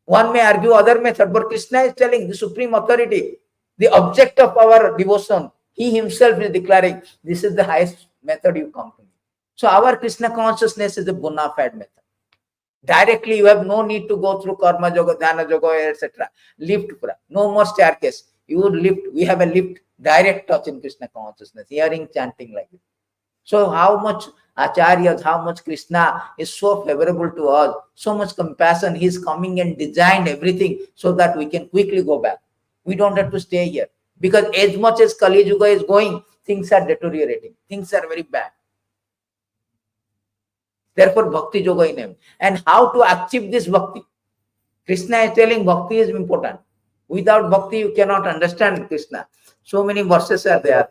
One may argue other method, but Krishna is telling the supreme authority, the object of our devotion. He himself is declaring, this is the highest method you come to me. So our Krishna consciousness is a bona fide method. Directly, you have no need to go through karma yoga, dhyana yoga, etc. Lift pura. No more staircase. You would lift. We have a lift, direct touch in Krishna consciousness, hearing, chanting like this. So how much Acharyas, how much Krishna is so favorable to us, so much compassion. He is coming and designed everything so that we can quickly go back. We don't have to stay here. Because as much as Kali Yuga is going, things are deteriorating. Things are very bad. Therefore, Bhakti Yoga in him. And how to achieve this Bhakti? Krishna is telling Bhakti is important. Without Bhakti, you cannot understand Krishna. So many verses are there.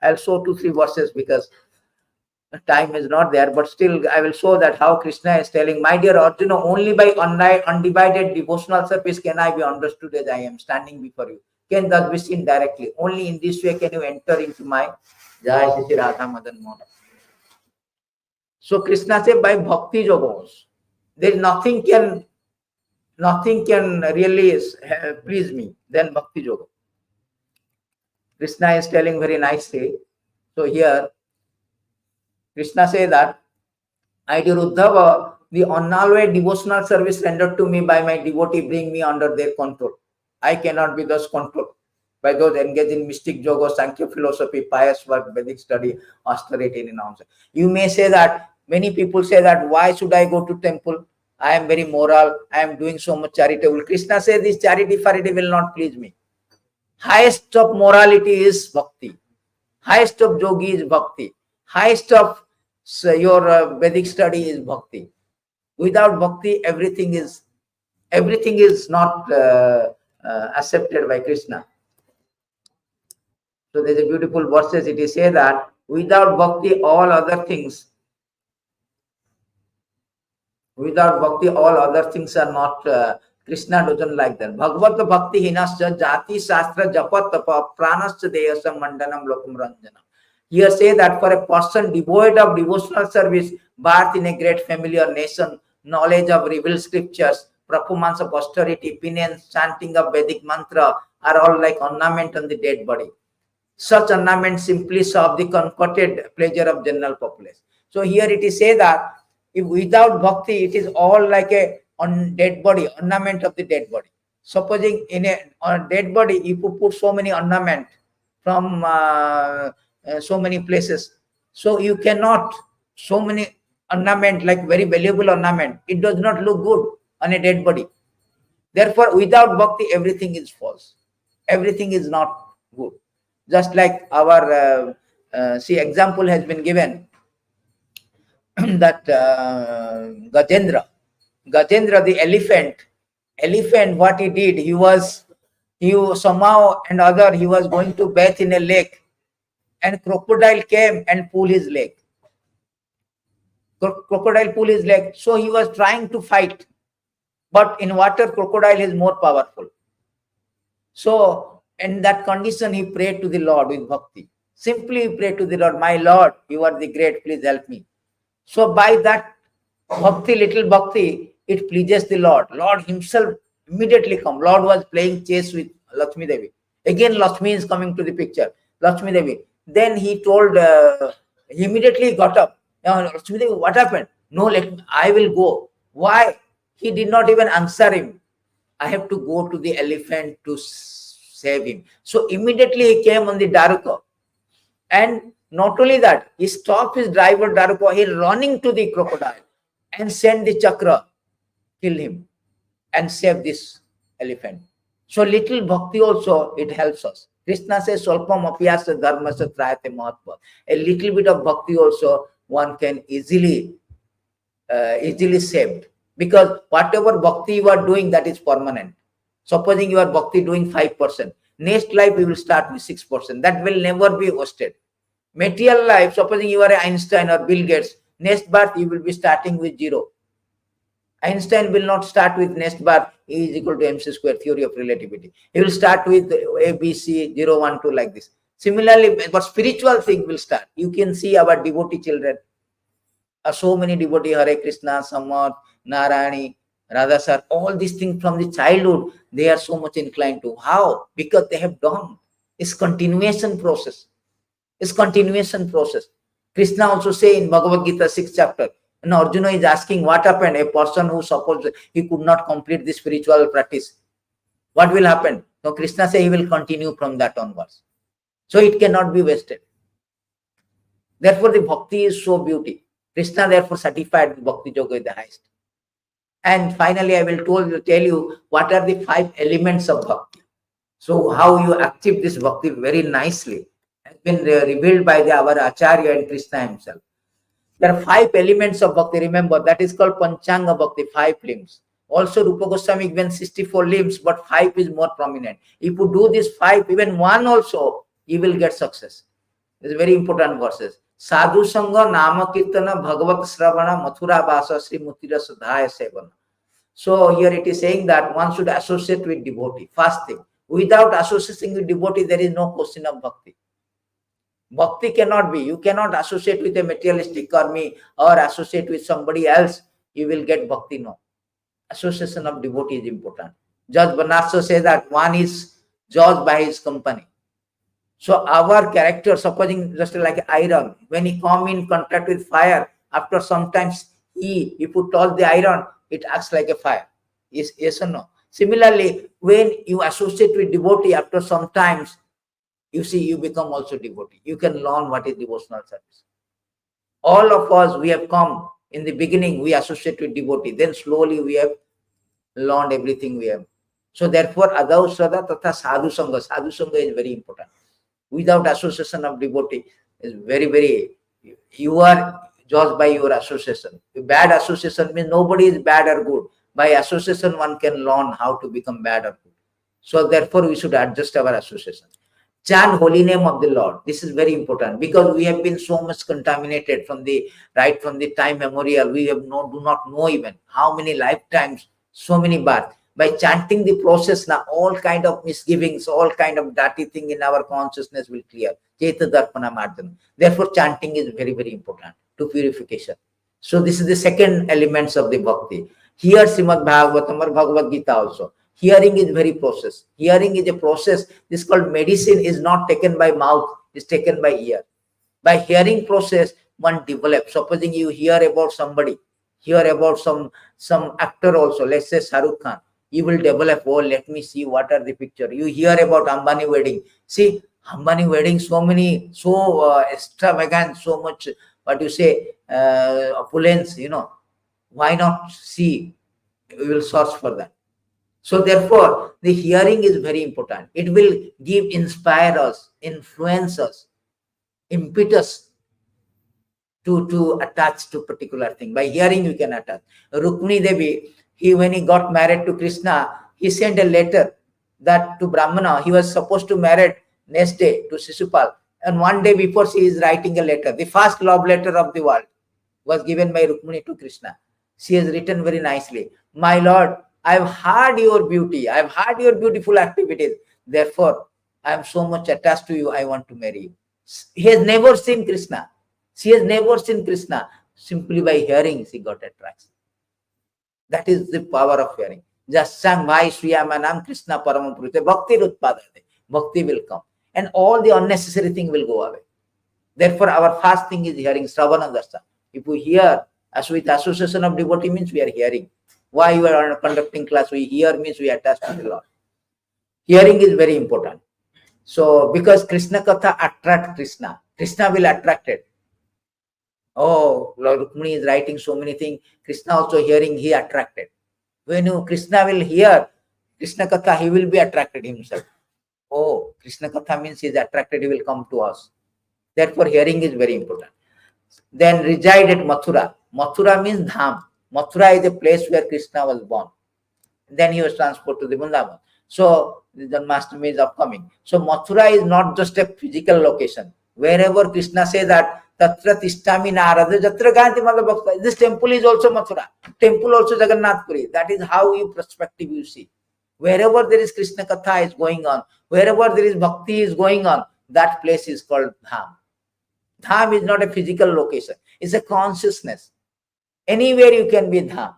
I'll show 2, 3 verses because time is not there. But still, I will show that how Krishna is telling, my dear Arjuna, only by undivided devotional service can I be understood as I am standing before you. Can thus be seen directly. Only in this way can you enter into my Jai Shri Radha Madan Mohan. So Krishna said, by Bhakti Yoga, there is nothing can really please me than Bhakti Yoga. Krishna is telling very nicely. So here, Krishna says that, I dear Uddhava, the unalloyed devotional service rendered to me by my devotee bring me under their control. I cannot be thus controlled by those engaged in mystic yoga, Sankhya philosophy, pious work, Vedic study, austerity, renouncement. You may say that Many people say that, why should I go to temple? I am very moral. I am doing so much charitable. Krishna says this charity farity will not please me. Highest of morality is bhakti. Highest of yogi is bhakti. Highest of your Vedic study is bhakti. Without bhakti, everything is not accepted by Krishna. So there's a beautiful verses. It is said that without bhakti, all other things are not. Krishna doesn't like that. Bhagavad bhakti hinasya jati shastra japat tapa pranasya deyasya mandanam lokum ranjana. Here say that for a person devoid of devotional service, birth in a great family or nation, knowledge of revealed scriptures, performance of austerity, penance, chanting of Vedic mantra are all like ornament on the dead body. Such ornaments simply serve the comforted pleasure of general populace. So here it is say that if without bhakti, it is all like a dead body, ornament of the dead body. Supposing in a dead body, if you put so many ornament from so many places, so you cannot, so many ornament, like very valuable ornament, it does not look good on a dead body. Therefore, without bhakti, everything is false. Everything is not good. Just like our example has been given that Gajendra, the elephant, what he did, he somehow and other, he was going to bathe in a lake, and crocodile came and pulled his leg. So he was trying to fight, but in water, crocodile is more powerful. So in that condition, he prayed to the Lord with bhakti. Simply pray to the Lord, my Lord, you are the great, please help me. So by that bhakti, little bhakti, it pleases the Lord. Lord himself immediately come. Lord was playing chess with Lakshmi Devi. Again, Lakshmi is coming to the picture. Lakshmi Devi. Then he told, he immediately got up. Lakshmi Devi, what happened? No, I will go. Why? He did not even answer him. I have to go to the elephant to save him. So immediately he came on the Daruka. And not only that, he stopped his driver Daruka, he running to the crocodile and sent the chakra, kill him and save this elephant. So little bhakti also, it helps us. Krishna says, Solpam apyasa dharmasa trayate mahatma. A little bit of bhakti also, one can easily saved. Because whatever bhakti you are doing, that is permanent. Supposing you are bhakti doing 5%, next life you will start with 6%. That will never be wasted. Material life, supposing you are Einstein or Bill Gates, next birth you will be starting with 0. Einstein will not start with next birth E is equal to mc square, theory of relativity. He will start with A, B, C, 0, 1, 2 like this. Similarly, but spiritual thing will start. You can see our devotee children. So many devotees, Hare Krishna, Samat, Narayani, Radhasar, all these things from the childhood, they are so much inclined to. How? Because they have done. It's continuation process. Krishna also say in Bhagavad Gita 6th chapter, and Arjuna is asking what happened. A person who supposed he could not complete the spiritual practice, what will happen? So Krishna say he will continue from that onwards. So it cannot be wasted. Therefore the bhakti is so beautiful. Krishna therefore certified the bhakti yoga is the highest. And finally I will tell you what are the 5 elements of bhakti. So how you achieve this bhakti very nicely has been revealed by our Acharya and Krishna himself. There are 5 elements of bhakti. Remember, that is called Panchanga Bhakti, 5 limbs. Also, Rupa Goswami given 64 limbs, but 5 is more prominent. If you do this 5, even 1 also, you will get success. It's very important verses. Sadhu Sangha, Nama Kirtana, Bhagavat Sravana, Mathura Vasa, Sri Mutira Sadhaya Sevana. So here it is saying that one should associate with devotee. First thing, without associating with devotee, there is no question of bhakti. Bhakti cannot be. You cannot associate with a materialistic karmi or associate with somebody else. You will get bhakti. No. Association of devotee is important. Judge Banarso says that one is judged by his company. So our character, supposing just like iron, when he come in contact with fire, after sometimes if you touch the iron, it acts like a fire. Yes or no? Similarly, when you associate with devotee, after sometimes, you see, you become also devotee. You can learn what is devotional service. All of us, we have come in the beginning, we associate with devotee. Then slowly we have learned everything we have. So therefore, adau sada tatha sadhu sangha. Sadhu sangha is very important. Without association of devotee is very, very, you are judged by your association. Bad association means nobody is bad or good. By association, one can learn how to become bad or good. So therefore, we should adjust our association. Chant holy name of the Lord. This is very important because we have been so much contaminated from the time memorial. We have do not know even how many lifetimes, so many births. By chanting the process now, all kind of misgivings, all kind of dirty thing in our consciousness will clear. Cheta darpana mardana. Therefore, chanting is very, very important to purification. So this is the second elements of the bhakti. Here Srimad Bhagavatam or Bhagavad Gita also. Hearing is very process. Hearing is a process. This is called medicine is not taken by mouth, is taken by ear. By hearing process, one develops. Supposing you hear about somebody, hear about some actor also, let's say Shah Rukh Khan, you will develop, oh, let me see what are the picture. You hear about Ambani wedding. See, Ambani wedding, so many, so extravagant, so much, what you say, opulence, you know. Why not see? We will search for that. So therefore, the hearing is very important. It will inspire us, influence us, impetus to attach to particular thing. By hearing, you can attach. Rukmini Devi, when he got married to Krishna, he sent a letter that to Brahmana. He was supposed to marry next day to Shishupal. And one day before, she is writing a letter. The first love letter of the world was given by Rukmini to Krishna. She has written very nicely. My Lord, I've heard your beauty. I've heard your beautiful activities. Therefore, I am so much attached to you. I want to marry you. He has never seen Krishna. She has never seen Krishna. Simply by hearing, she got attraction. That is the power of hearing. Just sang Viśvambhara Krishna Paramapurute. Bhakti Rutpadate. Bhakti will come. And all the unnecessary thing will go away. Therefore, our first thing is hearing, Sravana Dasa. If we hear, as with association of devotee means we are hearing. Why you are conducting class? We hear means we attach to the Lord. Hearing is very important. So because Krishna Katha attract Krishna, Krishna will attract it. Oh, Lord Rukmini is writing so many things. Krishna also hearing, he attracted. When Krishna will hear Krishna Katha, he will be attracted himself. Oh, Krishna Katha means he is attracted, he will come to us. Therefore, hearing is very important. Then reside at Mathura. Mathura means Dham. Mathura is a place where Krishna was born. Then he was transported to the Vrindavan. So the Janmashtami is upcoming. So Mathura is not just a physical location. Wherever Krishna says that Tatra Tishtami Narada Jatra Ganti Madhavakta. This temple is also Mathura. Temple also Jagannath Puri. That is how you perspective you see. Wherever there is Krishna Katha is going on, wherever there is Bhakti is going on, that place is called Dham. Dham is not a physical location. It's a consciousness. Anywhere you can be Dham.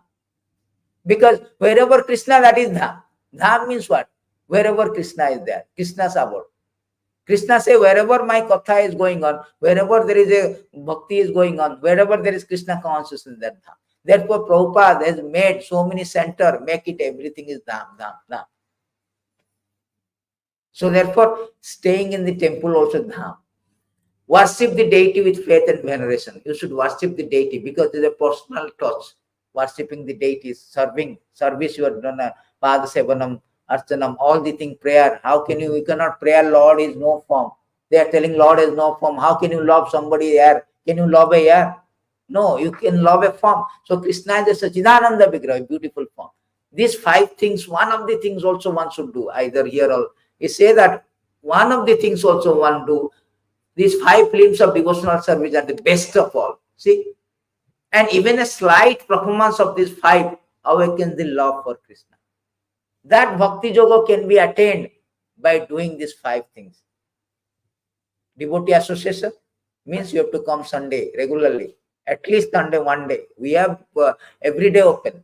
Because wherever Krishna, that is Dham. Dham means what? Wherever Krishna is there. Krishna's abode. Krishna say, wherever my Katha is going on, wherever there is a Bhakti is going on, wherever there is Krishna consciousness, that Dham. Therefore, Prabhupada has made so many centers, make it everything is Dham, Dham, Dham. So therefore, staying in the temple also Dham. Worship the deity with faith and veneration. You should worship the deity because there is a personal touch. Worshipping the deity is service you are done, Pada Sevanam, Archanam, all the thing, prayer. How can you cannot pray, Lord is no form. They are telling Lord is no form. How can you love somebody there? Can you love a air? No, you can love a form. So Krishna is a Sachidananda Vigraha, beautiful form. These 5 things, one of the things also one should do, either here or he say that one of the things also one do. These 5 limbs of devotional service are the best of all. See? And even a slight performance of these 5 awakens the love for Krishna. That Bhakti Yoga can be attained by doing these 5 things. Devotee association means you have to come Sunday regularly. At least Sunday one day. We have every day open.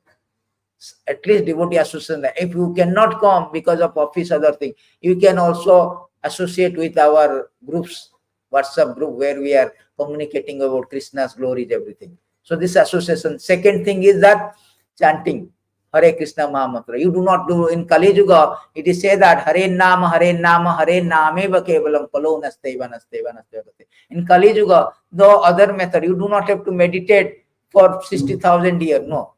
At least devotee association. If you cannot come because of office, other thing, you can also associate with our groups. WhatsApp group where we are communicating about Krishna's glories, everything. So this association. Second thing is that chanting. Hare Krishna Mahamantra. You do not do in Kali Yuga. It is said that Hare Nama, Hare Nama, Hare Nameva Kevalam Kalo Nasteva Nasteva Nasteva. In Kali Yuga, the other method, you do not have to meditate for 60,000 years. No.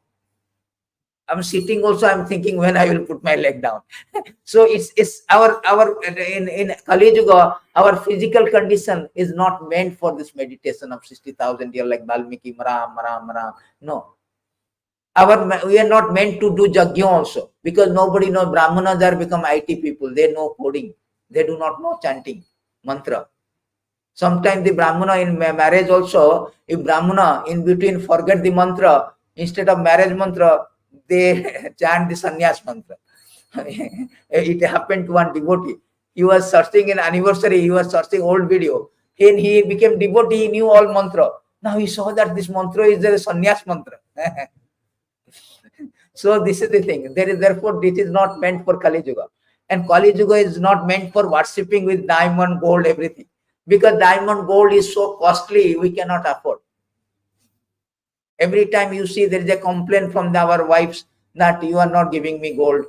I'm sitting also, I'm thinking when I will put my leg down. So it's our in Kali Yuga, our physical condition is not meant for this meditation of 60,000 years like Valmiki, Maram. No. We are not meant to do Jagya also, because nobody knows. Brahmanas are become IT people. They know coding. They do not know chanting mantra. Sometimes the Brahmana in marriage also, if Brahmana in between forget the mantra, instead of marriage mantra, they chant the sannyas mantra. It happened to one devotee. He was searching in anniversary, he was searching old video. And he became devotee, he knew all mantra. Now he saw that this mantra is the sannyas mantra. So this is the thing. Therefore, this is not meant for Kali Yuga. And Kali Yuga is not meant for worshipping with diamond, gold, everything. Because diamond, gold is so costly, we cannot afford. Every time you see there is a complaint from our wives that you are not giving me gold.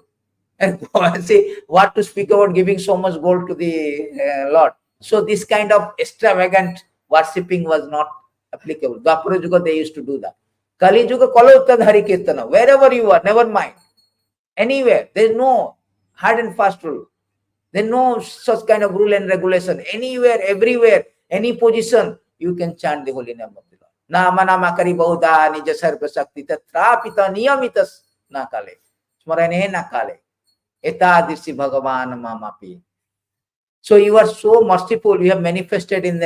And see, what to speak about giving so much gold to the Lord. So this kind of extravagant worshipping was not applicable. Dwapara Yuga, they used to do that. Kali Yuga, Kalautad Hari Kirtana, wherever you are, never mind. Anywhere, there is no hard and fast rule. There is no such kind of rule and regulation. Anywhere, everywhere, any position, you can chant the holy name of the Lord. Nama nama kari bahuda nija sarva shakti tatrapita niyamitas na kale. Smarane na kale. Etadisi Bhagavan mamapi. So you are so merciful. You have manifested in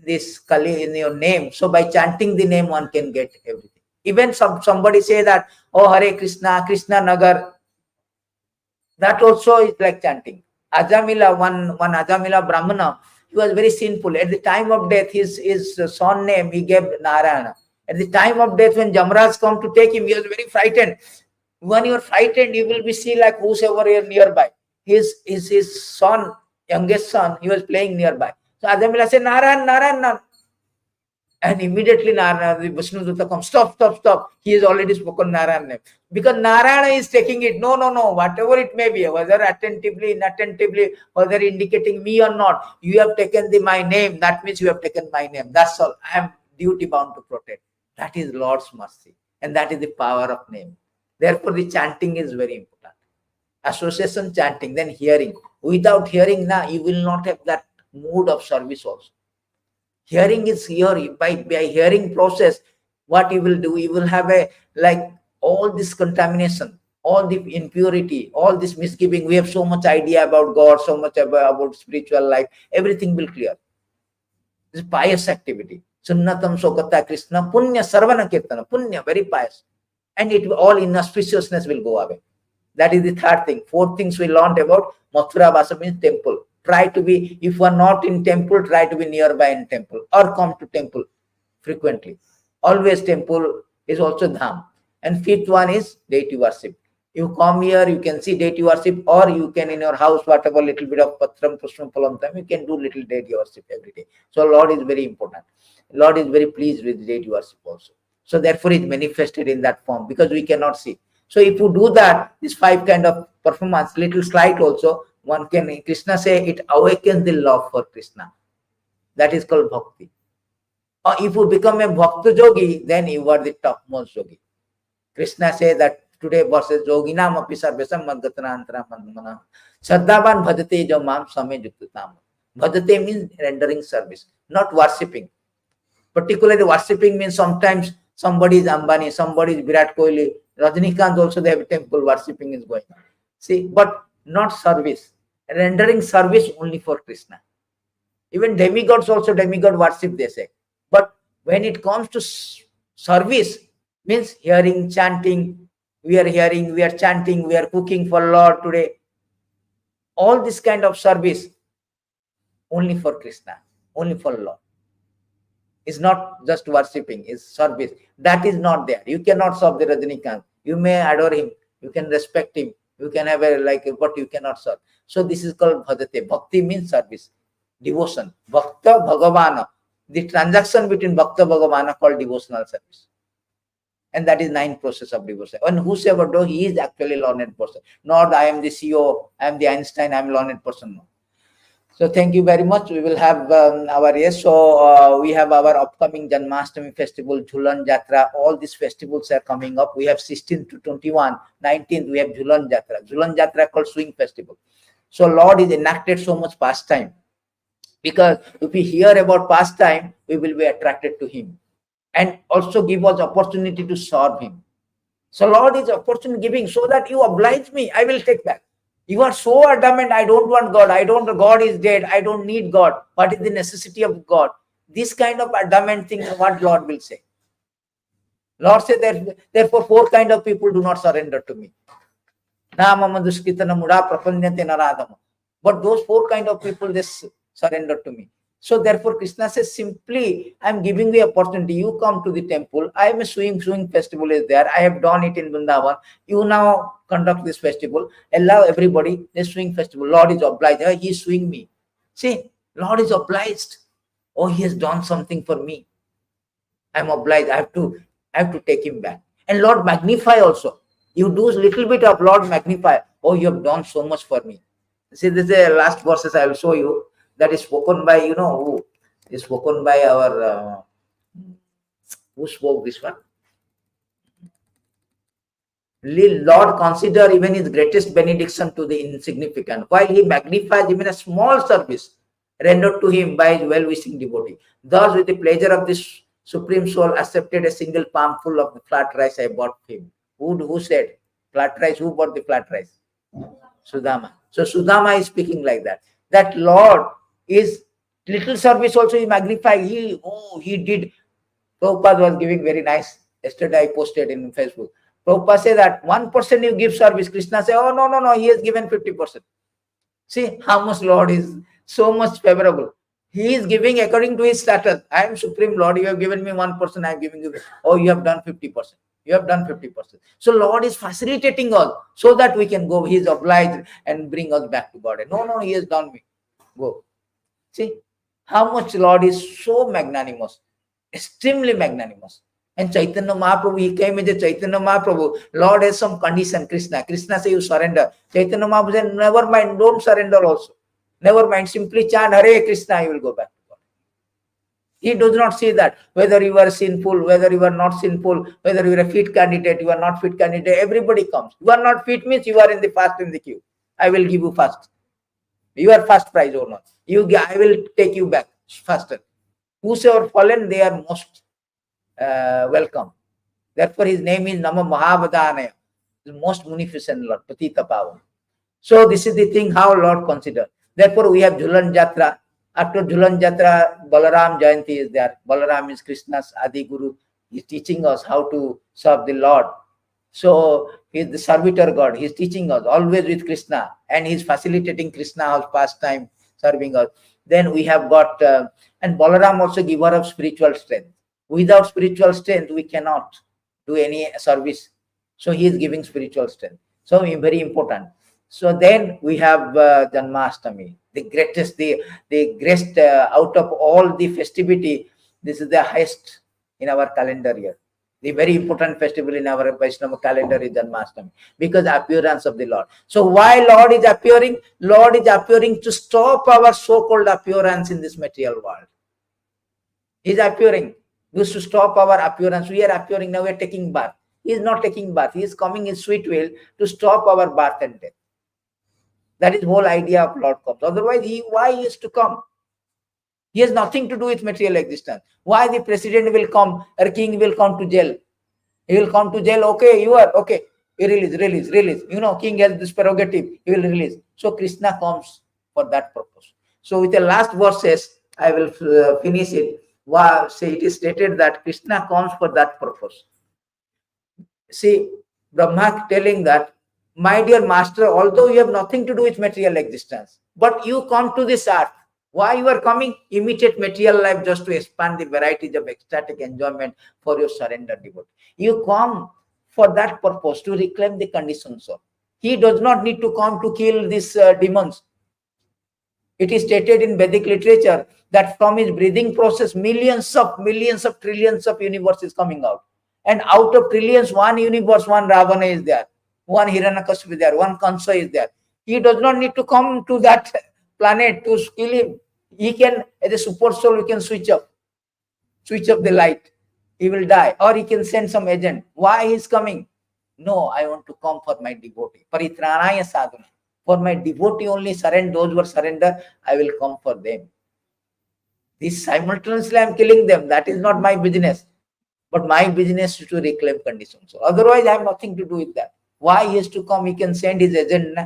this Kali, in your name. So by chanting the name, one can get everything. Even somebody say that, oh Hare Krishna, Krishna Nagar. That also is like chanting. Ajamila, one Ajamila Brahmana, he was very sinful. At the time of death, his son name, he gave Narayana. At the time of death, when Jamraj come to take him, he was very frightened. When you are frightened, you will be see like whosoever is nearby. His son, youngest son, he was playing nearby. So Ajamila said, Narayan. And immediately Narayana, the Vishnu Dutta comes, stop. He has already spoken Narayan name. Because Narayana is taking it. No. Whatever it may be, whether attentively, inattentively, whether indicating me or not, you have taken my name. That means you have taken my name. That's all. I am duty bound to protect. That is Lord's mercy. And that is the power of name. Therefore, the chanting is very important. Association chanting, then hearing. Without hearing, you will not have that mood of service also. Hearing is here. By hearing process, what you will do, you will have all this contamination, all the impurity, all this misgiving. We have so much idea about God, so much about spiritual life. Everything will clear. This is pious activity. Sunnatam Sokata Krishna, Punya Sarvana Kirtana, Punya, very pious. And all inauspiciousness will go away. That is the third thing. Fourth things we learned about Mathura Vasa means temple. Try to be, if you are not in temple, try to be nearby in temple or come to temple frequently. Always temple is also dham. And fifth one is deity worship. You come here, you can see deity worship, or you can in your house, whatever little bit of patram, pushpam, palam time, you can do little deity worship every day. So Lord is very important. Lord is very pleased with deity worship also. So therefore it manifested in that form because we cannot see. So if you do that, this five kind of performance, little slight also, one can, Krishna say, it awakens the love for Krishna. That is called bhakti. Or if you become a bhakta yogi, then you are the topmost yogi. Krishna says that today verses yoginam api sarvesam madgatana antara mandamana sadhavan bhajate jo mam same juktatam. Bhajate means rendering service, not worshipping. Particularly worshipping means sometimes somebody is Ambani, somebody is Virat Kohli, Rajinikanth also they have a temple, worshipping is going on. See, but not service. Rendering service only for Krishna. Even demigods also demigod worship, they say. But when it comes to service, means hearing, chanting, we are hearing, we are chanting, we are cooking for Lord today. All this kind of service only for Krishna, only for Lord. It's not just worshipping, it's service. That is not there. You cannot serve the Rajinikanth. You may adore him, you can respect him, you can have but you cannot serve. So this is called bhajate. Bhakti means service, devotion. Bhakta Bhagavana. The transaction between Bhakta Bhagavana called devotional service. And that is 9 process of devotion. And whosoever does, he is actually learned person. Not I am the CEO, I am the Einstein, I am learned person. No. So thank you very much. We will have our yes. So we have our upcoming Janmashtami festival, Jhulan Jatra. All these festivals are coming up. We have 16th to 21, 19th we have Jhulan Jatra. Jhulan Jatra called swing festival. So Lord is enacted so much pastime, because if we hear about pastime, we will be attracted to him, and also give us opportunity to serve him. So Lord is opportunity giving, so that you oblige me, I will take back. You are so adamant, I don't want God, God is dead, I don't need God. What is the necessity of God? This kind of adamant thing, what Lord will say? Lord said that therefore 4 kind of people do not surrender to me. But those 4 kind of people, they surrender to me. So therefore Krishna says, simply I am giving the opportunity. You come to the temple. I am a swing festival is there. I have done it in Vrindavan. You now conduct this festival. Allow everybody the swing festival. Lord is obliged. He is swing me. See, Lord is obliged. Oh, he has done something for me. I am obliged. I have to take him back. And Lord magnify also. You do little bit of Lord magnify. Oh, you have done so much for me. See, this is the last verses I will show you. That is spoken by, who is spoken by our, who spoke this one? Lord consider even his greatest benediction to the insignificant, while he magnifies even a small service rendered to him by his well-wishing devotee. Thus, with the pleasure of this supreme soul, accepted a single palmful of the flat rice I bought him. Who said flat rice? Who bought the flat rice? Sudama. So Sudama is speaking like that. That Lord is little service also he magnified. He did. Prabhupada was giving very nice. Yesterday I posted in Facebook. Prabhupada said that 1% you give service. Krishna said, oh, no, he has given 50%. See how much Lord is so much favorable. He is giving according to his status. I am Supreme Lord. You have given me 1%. I am giving you. Oh, you have done 50%. You have done 50%. So Lord is facilitating us so that we can go. He is obliged and bring us back to God. No, he has done me. Go. See how much Lord is so magnanimous, extremely magnanimous. And Chaitanya Mahaprabhu, he came as a Chaitanya Mahaprabhu. Lord has some condition, Krishna say you surrender. Chaitanya Mahaprabhu said, never mind, don't surrender also. Never mind, simply chant Hare Krishna, you will go back to God. He does not see that whether you are sinful, whether you are not sinful, whether you are a fit candidate, you are not fit candidate, everybody comes. You are not fit means you are in the first in the queue. I will give you first. You are first prize owner. I will take you back faster. Whosoever fallen, they are most welcome. Therefore, his name is Nama Mahavadhanaya, the most munificent Lord, Patita Pavan. So this is the thing how Lord consider. Therefore, we have Jhulan Jatra. After Jhulan Jatra, Balaram Jayanti is there. Balaram is Krishna's Adi Guru. He is teaching us how to serve the Lord. So he is the servitor God. He is teaching us always with Krishna, and he is facilitating Krishna's pastime, serving us. Then we have got, and Balaram also giver of spiritual strength. Without spiritual strength, we cannot do any service. So he is giving spiritual strength. So very important. So then we have Janmashtami, the greatest, the greatest out of all the festivity. This is the highest in our calendar year. The very important festival in our Vaishnava calendar is Janmashtami, because appearance of the Lord. So why Lord is appearing? Lord is appearing to stop our so-called appearance in this material world. He is appearing. Used to stop our appearance. We are appearing now. We are taking birth. He is not taking birth. He is coming in sweet will to stop our birth and death. That is the whole idea of Lord comes. Otherwise, why he is to come? He has nothing to do with material existence. Why the president will come or king will come to jail? He will come to jail. Okay, you are okay. Release. King has this prerogative. He will release. So Krishna comes for that purpose. So with the last verses, I will finish it. Say it is stated that Krishna comes for that purpose. See, Brahma telling that, my dear master, although you have nothing to do with material existence, but you come to this earth. Why you are coming? Imitate material life just to expand the varieties of ecstatic enjoyment for your surrendered devotee. You come for that purpose, to reclaim the conditioned soul. He does not need to come to kill these demons. It is stated in Vedic literature that from his breathing process, millions of trillions of universes coming out. And out of trillions, one universe, one Ravana is there, one Hiranyakashipu is there, one Kansa is there. He does not need to come to that planet to kill him. He can, as a super soul, he can switch off the light. He will die. Or he can send some agent. Why he is coming? No, I want to come for my devotee. Paritranaya sadhana. For my devotee only, surrender. Those who are surrender, I will come for them. This simultaneously I am killing them. That is not my business. But my business is to reclaim condition. So otherwise, I have nothing to do with that. Why he has to come? He can send his agent.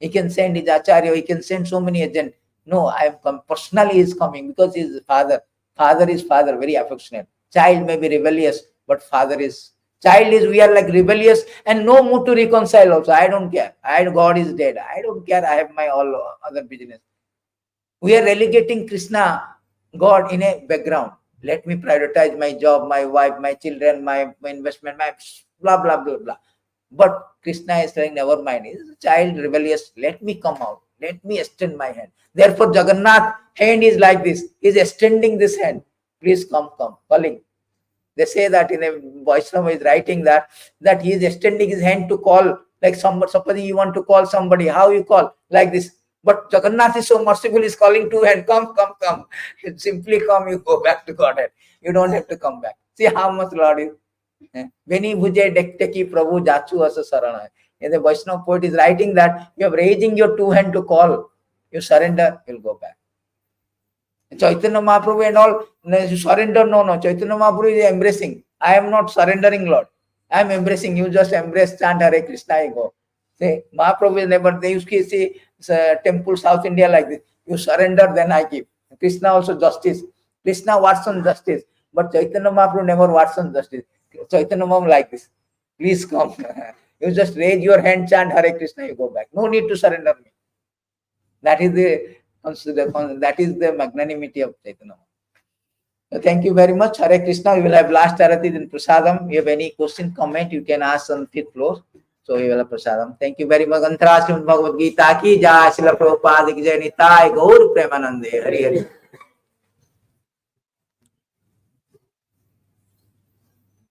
He can send his acharya. He can send so many agents. No, I am come. Personally, he is coming because he is father. Father is father, very affectionate. Child may be rebellious, but father is. Child is, we are like rebellious and no mood to reconcile also. I don't care. God is dead. I don't care. I have my all other business. We are relegating Krishna, God, in a background. Let me prioritize my job, my wife, my children, my investment, my blah, blah, blah, blah. But Krishna is saying, never mind. He is a child, rebellious. Let me come out. Let me extend my hand. Therefore, Jagannath hand is like this. He is extending this hand. Please come, calling. They say that in a Vaishnava is writing that he is extending his hand to call, like somebody, suppose you want to call somebody, how you call? Like this. But Jagannath is so merciful, he is calling two hands, come. You simply come, you go back to Godhead. You don't have to come back. See how much Lord is. Veni bhuje dekteki Prabhu jachu asa sarana. And the Vaishnava poet is writing that you are raising your two hands to call. You surrender, you'll go back. Chaitanya Mahaprabhu and all, you surrender, no. Chaitanya Mahaprabhu is embracing. I am not surrendering, Lord. I am embracing. You just embrace, chant Hare Krishna, you go. Say, Mahaprabhu is never, they used to say, temple South India like this. You surrender, then I give. Krishna also justice. Krishna works on justice. But Chaitanya Mahaprabhu never works on justice. Chaitanya Mahaprabhu like this. Please come. You just raise your hand, chant Hare Krishna, you go back. No need to surrender me. That is the magnanimity of Chaitanya. So thank you very much. Hare Krishna. We will have last arati in prasadam. If you have any question, comment, you can ask on fifth floor. So we will have prasadam. Thank you very much. Antara Srimad Bhagavad Gita ki jai, Srila Prabhupada ki jai, Nitai Gaur Premanande. Hari Hari.